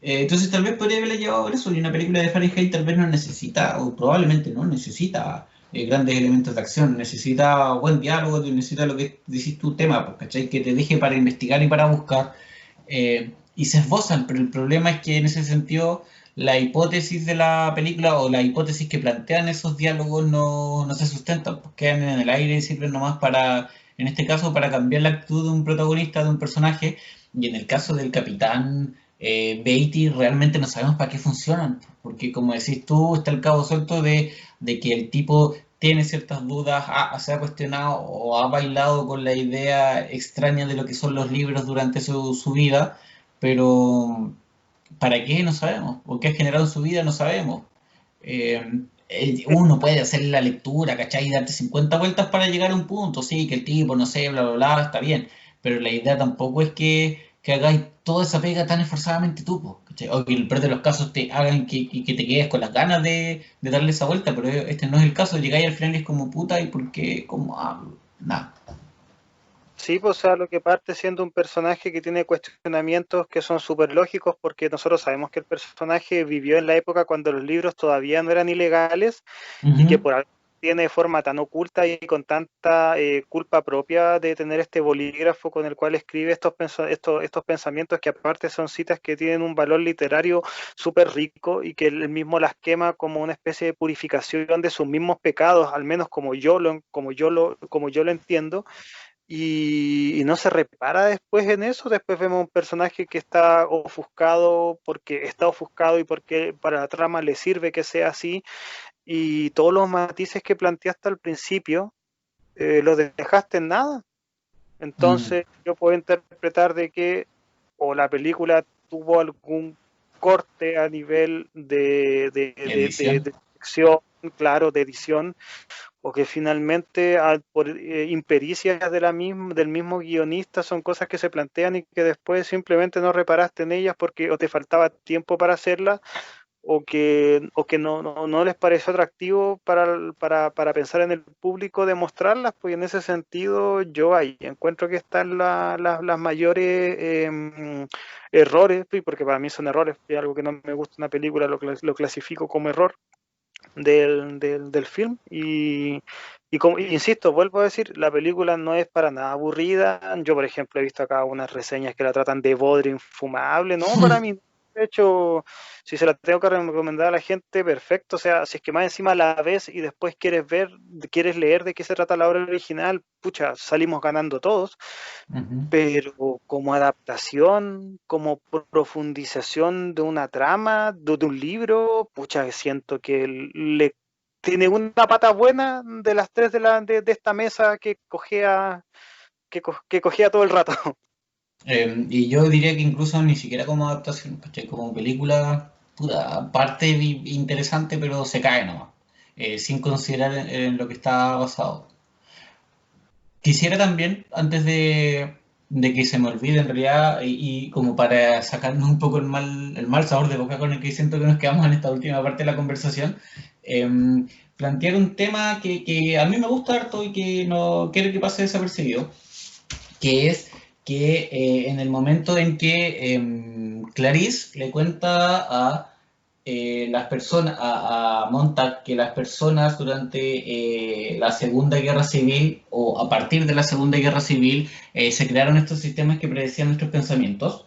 Entonces, tal vez podría haberle llevado a eso. Y una película de Fahrenheit tal vez no necesita, o probablemente no necesita grandes elementos de acción. Necesita buen diálogo, necesita lo que decís tu tema, pues, ¿cachai? Que te deje para investigar y para buscar. Y se esbozan, pero el problema es que en ese sentido la hipótesis de la película o la hipótesis que plantean esos diálogos no se sustentan, pues quedan en el aire y sirven nomás para, en este caso, para cambiar la actitud de un protagonista, de un personaje, y en el caso del capitán Beatty realmente no sabemos para qué funcionan, porque como decís tú, está el cabo suelto de que el tipo tiene ciertas dudas, se ha cuestionado o ha bailado con la idea extraña de lo que son los libros durante su vida, pero ¿para qué? No sabemos. ¿O qué ha generado en su vida? No sabemos. Uno puede hacer la lectura, ¿cachai? Y darte 50 vueltas para llegar a un punto, sí, que el tipo, no sé, bla, bla, bla, está bien. Pero la idea tampoco es que hagáis toda esa pega tan esforzadamente tú, po, ¿cachai? O que en el peor de los casos te hagan que te quedes con las ganas de darle esa vuelta, pero este no es el caso. Llegáis al final y es como puta, ¿y por qué? Como, nada. Sí, pues, o sea, lo que parte siendo un personaje que tiene cuestionamientos que son súper lógicos, porque nosotros sabemos que el personaje vivió en la época cuando los libros todavía no eran ilegales y que Ujú. por algo tiene de forma tan oculta y con tanta culpa propia de tener este bolígrafo con el cual escribe estos pensamientos que aparte son citas que tienen un valor literario súper rico y que él mismo las quema como una especie de purificación de sus mismos pecados, al menos como yo lo entiendo, y no se repara después en eso. Después vemos un personaje que está ofuscado y porque para la trama le sirve que sea así, y todos los matices que planteaste al principio los dejaste en nada. Mm. Entonces yo puedo interpretar de que o la película tuvo algún corte a nivel Edición. de dirección, claro, de edición, o que finalmente por impericias del mismo guionista son cosas que se plantean y que después simplemente no reparaste en ellas porque o te faltaba tiempo para hacerlas o que no les pareció atractivo para pensar en el público de mostrarlas, pues en ese sentido yo ahí encuentro que están las mayores errores, porque para mí son errores, es algo que no me gusta una película, lo clasifico como error del film y como, insisto, vuelvo a decir, la película no es para nada aburrida. Yo, por ejemplo, he visto acá unas reseñas que la tratan de bodrio infumable, no, para mí, de hecho, si se la tengo que recomendar a la gente, perfecto, o sea, si es que más encima la ves y después quieres leer de qué se trata la obra original, pucha, salimos ganando todos, Ujú. pero como adaptación, como profundización de una trama, de un libro, pucha, siento que le tiene una pata buena de las tres de esta mesa que cogea todo el rato. Y yo diría que incluso ni siquiera como adaptación, ¿cachai? Como película, puta, parte interesante, pero se cae nomás, sin considerar en lo que está basado. Quisiera también, antes de que se me olvide en realidad, y como para sacarnos un poco el mal sabor de boca con el que siento que nos quedamos en esta última parte de la conversación, plantear un tema que a mí me gusta harto y que no quiero que pase desapercibido, que es que en el momento en que Clarice le cuenta a las personas, a Montag, que las personas durante la Segunda Guerra Civil o a partir de la Segunda Guerra Civil se crearon estos sistemas que predecían nuestros pensamientos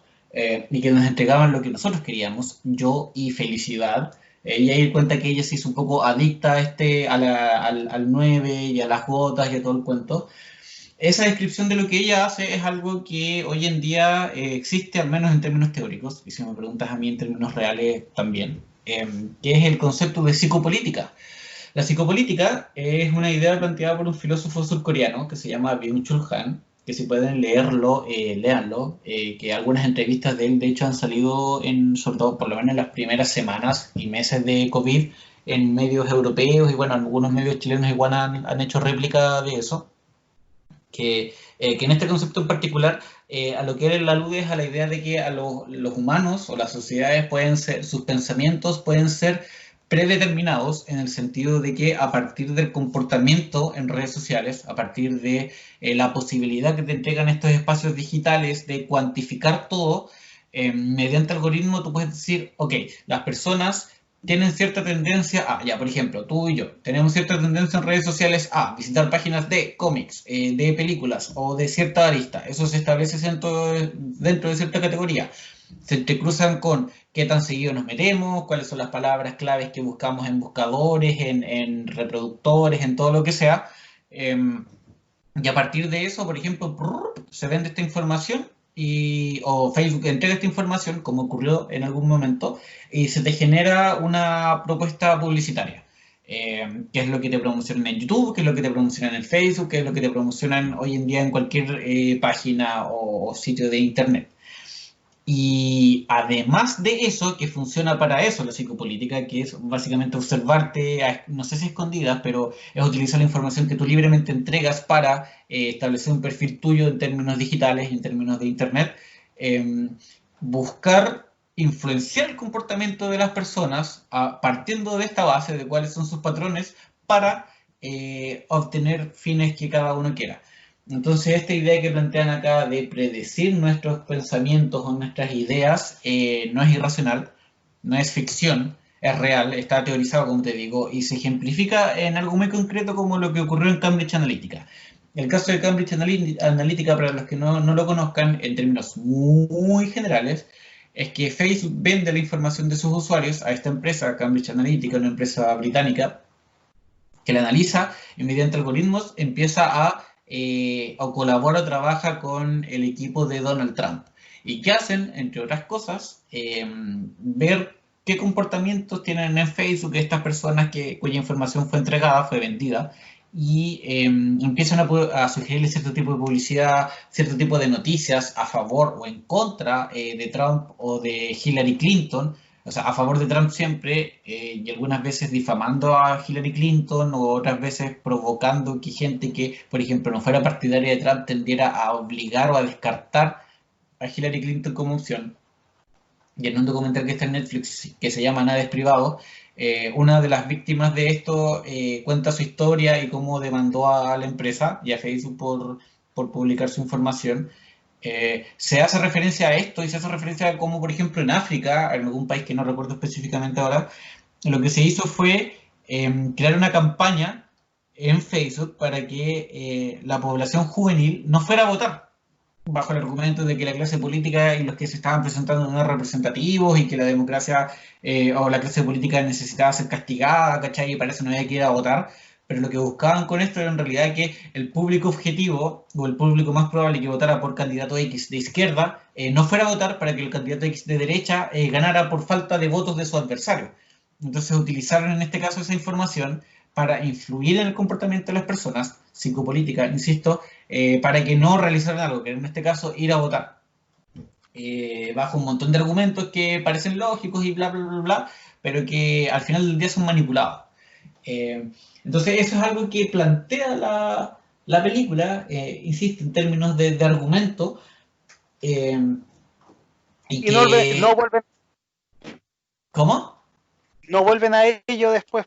y que nos entregaban lo que nosotros queríamos, yo y felicidad. Y ahí cuenta que ella se hizo un poco adicta a al 9 y a las gotas y a todo el cuento. Esa descripción de lo que ella hace es algo que hoy en día existe, al menos en términos teóricos, y si me preguntas a mí en términos reales también, que es el concepto de psicopolítica. La psicopolítica es una idea planteada por un filósofo surcoreano que se llama Byung-Chul Han, que si pueden leerlo, léanlo, que algunas entrevistas de él de hecho han salido, sobre todo por lo menos en las primeras semanas y meses de COVID, en medios europeos y bueno, algunos medios chilenos igual han hecho réplica de eso. que en este concepto en particular, a lo que él alude es a la idea de que a los humanos o las sociedades pueden ser, sus pensamientos pueden ser predeterminados en el sentido de que a partir del comportamiento en redes sociales, a partir de la posibilidad que te entregan estos espacios digitales de cuantificar todo, mediante algoritmo tú puedes decir, ok, las personas tienen cierta tendencia a, ya por ejemplo, tú y yo, tenemos cierta tendencia en redes sociales a visitar páginas de cómics, de películas o de cierta arista. Eso se establece dentro de cierta categoría. Se entrecruzan con qué tan seguido nos metemos, cuáles son las palabras claves que buscamos en buscadores, en reproductores, en todo lo que sea. Y a partir de eso, por ejemplo, se vende esta información o Facebook entrega esta información, como ocurrió en algún momento, y se te genera una propuesta publicitaria. ¿Qué es lo que te promocionan en YouTube? ¿Qué es lo que te promocionan en Facebook? ¿Qué es lo que te promocionan hoy en día en cualquier página o sitio de Internet? Y además de eso, que funciona para eso la psicopolítica, que es básicamente observarte, no sé si escondidas, pero es utilizar la información que tú libremente entregas para establecer un perfil tuyo en términos digitales y en términos de Internet, eh, buscar influenciar el comportamiento de las personas partiendo de esta base de cuáles son sus patrones para obtener fines que cada uno quiera. Entonces, esta idea que plantean acá de predecir nuestros pensamientos o nuestras ideas no es irracional, no es ficción, es real, está teorizado, como te digo, y se ejemplifica en algo muy concreto como lo que ocurrió en Cambridge Analytica. El caso de Cambridge Analytica, para los que no lo conozcan, en términos muy generales, es que Facebook vende la información de sus usuarios a esta empresa, Cambridge Analytica, una empresa británica, que la analiza y mediante algoritmos empieza o colabora o trabaja con el equipo de Donald Trump. ¿Y qué hacen? Entre otras cosas, ver qué comportamientos tienen en Facebook estas personas cuya información fue entregada, fue vendida, y empiezan a sugerirle cierto tipo de publicidad, cierto tipo de noticias a favor o en contra de Trump o de Hillary Clinton, o sea, a favor de Trump siempre, y algunas veces difamando a Hillary Clinton, o otras veces provocando que gente que, por ejemplo, no fuera partidaria de Trump tendiera a obligar o a descartar a Hillary Clinton como opción. Y en un documental que está en Netflix, que se llama Nada es privado, una de las víctimas de esto cuenta su historia y cómo demandó a la empresa y a Facebook por publicar su información. Se hace referencia a esto y se hace referencia a cómo, por ejemplo, en África, en algún país que no recuerdo específicamente ahora, lo que se hizo fue crear una campaña en Facebook para que la población juvenil no fuera a votar, bajo el argumento de que la clase política y los que se estaban presentando no eran representativos y que la democracia o la clase política necesitaba ser castigada, ¿cachai? Y para eso no había que ir a votar. Pero lo que buscaban con esto era en realidad que el público objetivo o el público más probable que votara por candidato X de izquierda no fuera a votar para que el candidato X de derecha ganara por falta de votos de su adversario. Entonces utilizaron en este caso esa información para influir en el comportamiento de las personas, psicopolítica, insisto, para que no realizaran algo, que en este caso ir a votar, bajo un montón de argumentos que parecen lógicos y bla, bla, bla, bla, pero que al final del día son manipulados. Eh, entonces eso es algo que plantea la película, insisto, en términos de argumento, eh, y Y no, que... vuelven, ¿Cómo? no vuelven a ello después.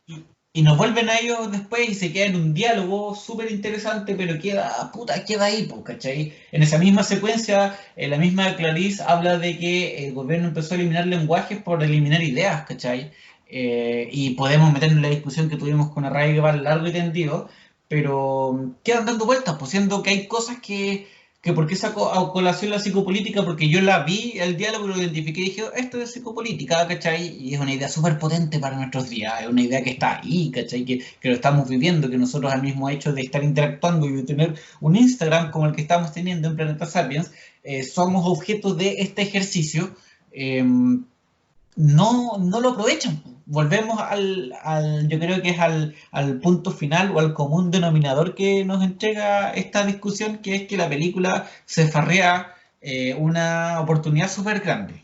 Y nos vuelven a ellos después y se queda en un diálogo súper interesante, pero queda ahí, pues, ¿cachai? En esa misma secuencia, la misma Clarice habla de que el gobierno empezó a eliminar lenguajes por eliminar ideas, ¿cachai? Y podemos meternos en la discusión que tuvimos con Arraiga largo y tendido, pero quedan dando vueltas, pues siendo que hay cosas que ¿por qué saco a colación la psicopolítica? Porque yo la vi, el diálogo lo identifiqué y dije, esto es psicopolítica, ¿cachai? Y es una idea súper potente para nuestros días, es una idea que está ahí, ¿cachai? Que lo estamos viviendo, que nosotros al mismo hecho de estar interactuando y de tener un Instagram como el que estamos teniendo en Planeta Sapiens, somos objeto de este ejercicio. No lo aprovechan. Volvemos yo creo que es al punto final o al común denominador que nos entrega esta discusión, que es que la película se farrea una oportunidad súper grande.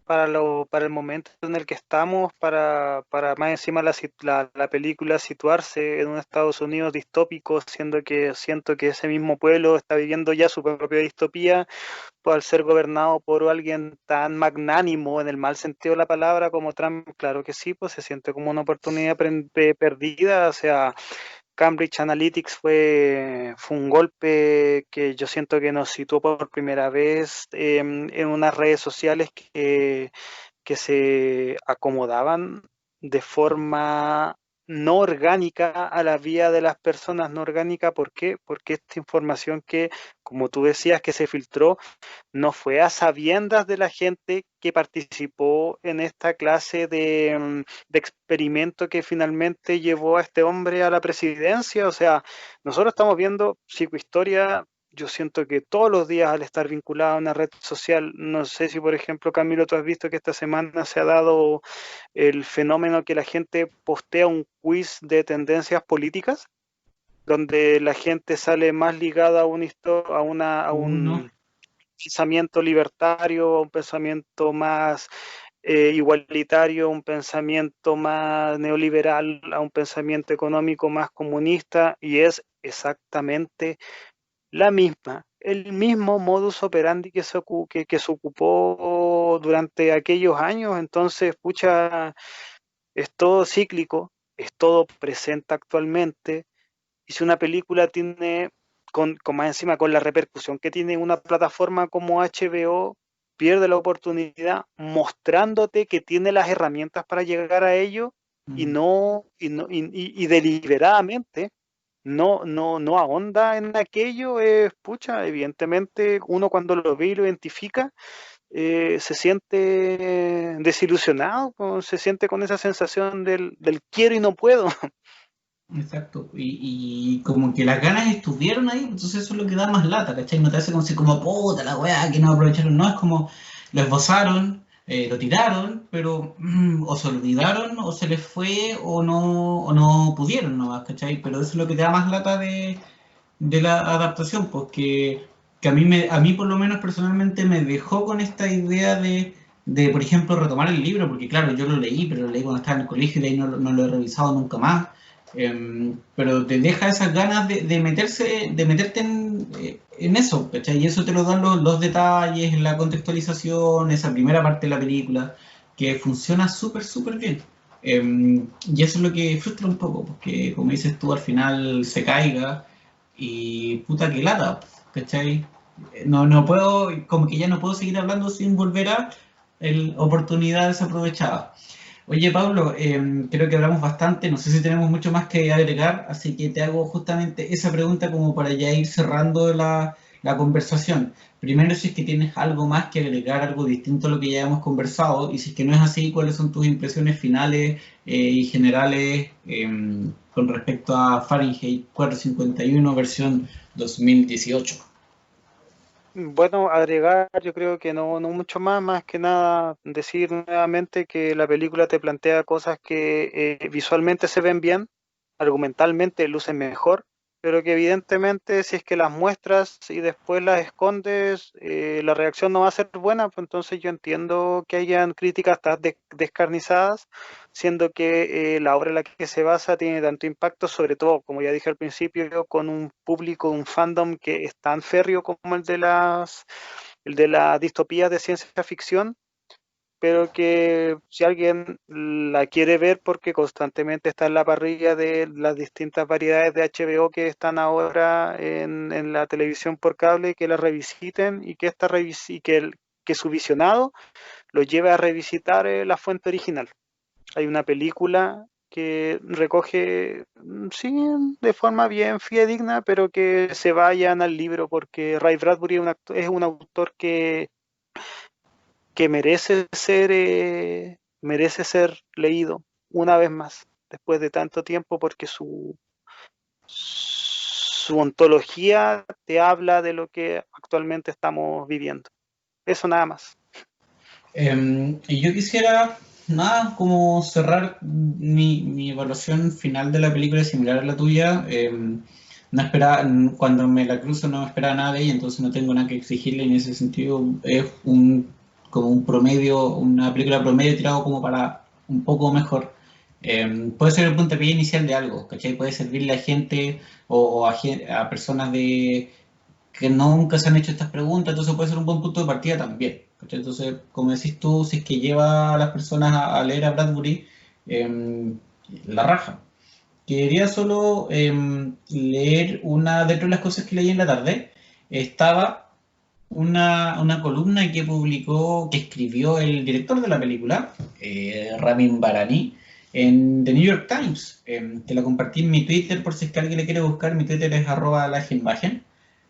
para el momento en el que estamos, para más encima la película situarse en un Estados Unidos distópico, siendo que siento que ese mismo pueblo está viviendo ya su propia distopía, pues al ser gobernado por alguien tan magnánimo en el mal sentido de la palabra como Trump, claro que sí, pues se siente como una oportunidad perdida. O sea, Cambridge Analytics fue un golpe que yo siento que nos situó por primera vez en unas redes sociales que se acomodaban de forma no orgánica a la vida de las personas no orgánica. ¿Por qué? Porque esta información que, como tú decías, que se filtró, no fue a sabiendas de la gente que participó en esta clase de experimento que finalmente llevó a este hombre a la presidencia. O sea, nosotros estamos viendo psicohistoria. Yo siento que todos los días al estar vinculado a una red social, no sé si por ejemplo Camilo tú has visto que esta semana se ha dado el fenómeno que la gente postea un quiz de tendencias políticas, donde la gente sale más ligada a a No, un pensamiento libertario, un pensamiento más igualitario, un pensamiento más neoliberal, a un pensamiento económico más comunista, y es exactamente la misma, el mismo modus operandi que se ocupó durante aquellos años. Entonces, pucha, es todo cíclico, es todo presente actualmente, y si una película tiene, con más encima, con la repercusión que tiene una plataforma como HBO, pierde la oportunidad mostrándote que tiene las herramientas para llegar a ello, mm, y deliberadamente no ahonda en aquello. Pucha, evidentemente uno cuando lo ve y lo identifica, se siente desilusionado, se siente con esa sensación del quiero y no puedo. exacto. Y como que las ganas estuvieron ahí, entonces eso es lo que da más lata, ¿cachai? No te hace como si como puta la weá que no aprovecharon, no, es como lo esbozaron, lo tiraron, pero o se olvidaron, o se les fue, o no pudieron nomás, ¿cachai? Pero eso es lo que te da más lata de la adaptación, porque que a mí por lo menos personalmente me dejó con esta idea por ejemplo, retomar el libro, porque claro, yo lo leí, pero lo leí cuando estaba en el colegio y de ahí no lo he revisado nunca más. Pero te deja esas ganas de meterte en eso, ¿cachai? Y eso te lo dan los detalles, la contextualización, esa primera parte de la película, que funciona súper, súper bien. Y eso es lo que frustra un poco, porque como dices tú, al final se caiga y puta que lata, ¿cachai? No puedo, como que ya no puedo seguir hablando sin volver a oportunidad desaprovechada. Oye, Pablo, creo que hablamos bastante, no sé si tenemos mucho más que agregar, así que te hago justamente esa pregunta como para ya ir cerrando la conversación. Primero, si es que tienes algo más que agregar, algo distinto a lo que ya hemos conversado, y si es que no es así, ¿cuáles son tus impresiones finales y generales con respecto a Fahrenheit 451 versión 2018? Bueno, agregar, yo creo que no mucho más, más que nada decir nuevamente que la película te plantea cosas que visualmente se ven bien, argumentalmente lucen mejor, pero que evidentemente si es que las muestras y después las escondes, la reacción no va a ser buena. Pues entonces yo entiendo que hayan críticas tan descarnizadas, siendo que la obra en la que se basa tiene tanto impacto, sobre todo, como ya dije al principio, con un público, un fandom que es tan férreo como el de las distopías de ciencia ficción, pero que si alguien la quiere ver porque constantemente está en la parrilla de las distintas variedades de HBO que están ahora en la televisión por cable, que la revisiten, y que que su visionado lo lleve a revisitar la fuente original. Hay una película que recoge, sí, de forma bien fidedigna, pero que se vayan al libro, porque Ray Bradbury es un autor que merece ser leído una vez más, después de tanto tiempo, porque su ontología te habla de lo que actualmente estamos viviendo. Eso nada más. Y yo quisiera, nada, como cerrar mi evaluación final de la película similar a la tuya. No esperaba, cuando me la cruzo no esperaba nada de ella, entonces no tengo nada que exigirle en ese sentido. Es un como un promedio, una película promedio tirado como para un poco mejor. Puede ser el puntapié inicial de algo, ¿cachai? Puede servirle a gente o a personas que nunca se han hecho estas preguntas, entonces puede ser un buen punto de partida también, ¿cachai? Entonces, como decís tú, si es que lleva a las personas a leer a Bradbury, la raja. Quería solo leer dentro de las cosas que leí en la tarde, estaba una columna que escribió el director de la película, Ramin Barani, en The New York Times, que la compartí en mi Twitter por si es que alguien le quiere buscar. Mi Twitter es @lagenbagen,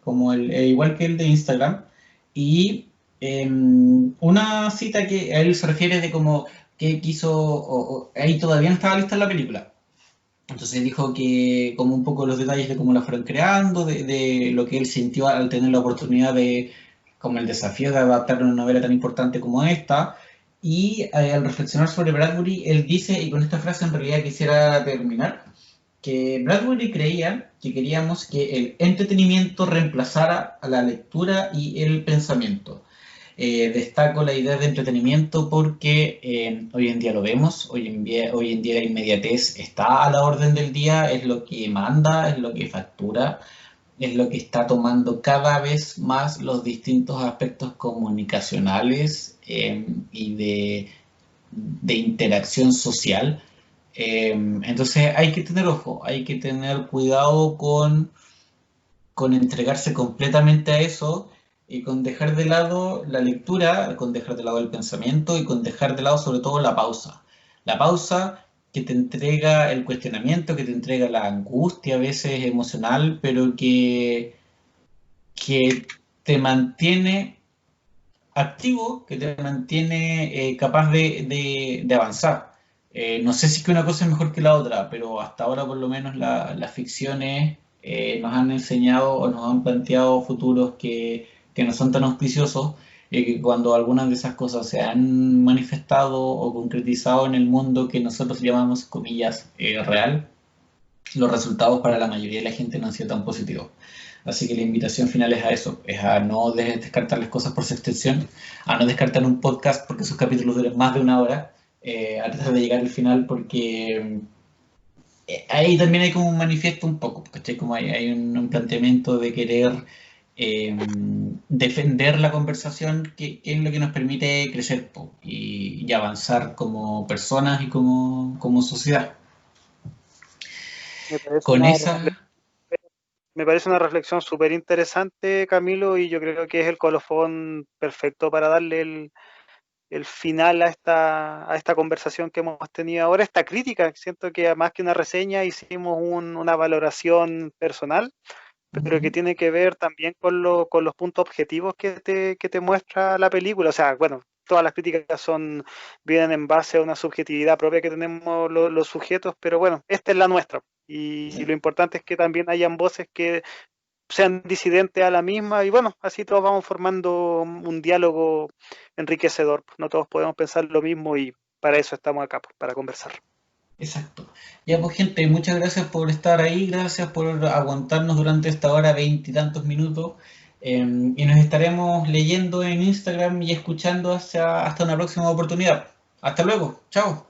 como igual que el de Instagram. Y una cita que a él se refiere de como que quiso, ahí todavía no estaba lista la película. Entonces dijo que como un poco los detalles de cómo la fueron creando, de lo que él sintió al tener la oportunidad de, como el desafío de adaptar una novela tan importante como esta. Y al reflexionar sobre Bradbury, él dice, y con esta frase en realidad quisiera terminar, que Bradbury creía que queríamos que el entretenimiento reemplazara a la lectura y el pensamiento. Destaco la idea de entretenimiento porque hoy en día lo vemos, hoy en día la inmediatez está a la orden del día, es lo que manda, es lo que factura, es lo que está tomando cada vez más los distintos aspectos comunicacionales y de interacción social. Entonces hay que tener ojo, hay que tener cuidado con entregarse completamente a eso y con dejar de lado la lectura, con dejar de lado el pensamiento y con dejar de lado sobre todo la pausa. La pausa que te entrega el cuestionamiento, que te entrega la angustia a veces emocional, pero que te mantiene activo, que te mantiene capaz de avanzar. No sé si es que una cosa es mejor que la otra, pero hasta ahora por lo menos las ficciones nos han enseñado o nos han planteado futuros que no son tan auspiciosos, que cuando algunas de esas cosas se han manifestado o concretizado en el mundo que nosotros llamamos, comillas, real, los resultados para la mayoría de la gente no han sido tan positivos. Así que la invitación final es a eso, es a no descartar las cosas por su extensión, a no descartar un podcast porque sus capítulos duran más de una hora, a tratar de llegar al final porque ahí también hay como un manifiesto un poco, ¿cachai? Como hay un planteamiento de querer defender la conversación que es lo que nos permite crecer y avanzar como personas y como sociedad. Me parece Con una esa... Me parece una reflexión súper interesante, Camilo, y yo creo que es el colofón perfecto para darle el final a esta conversación que hemos tenido ahora, esta crítica. Siento que más que una reseña hicimos una valoración personal, pero que tiene que ver también con los puntos objetivos que te muestra la película. O sea, bueno, todas las críticas vienen en base a una subjetividad propia que tenemos los sujetos, pero bueno, esta es la nuestra. Y lo importante es que también hayan voces que sean disidentes a la misma y bueno, así todos vamos formando un diálogo enriquecedor. No todos podemos pensar lo mismo y para eso estamos acá, para conversar. Exacto. Ya pues gente, muchas gracias por estar ahí, gracias por aguantarnos durante esta hora, veintitantos minutos, y nos estaremos leyendo en Instagram y escuchando hasta una próxima oportunidad. Hasta luego, chao.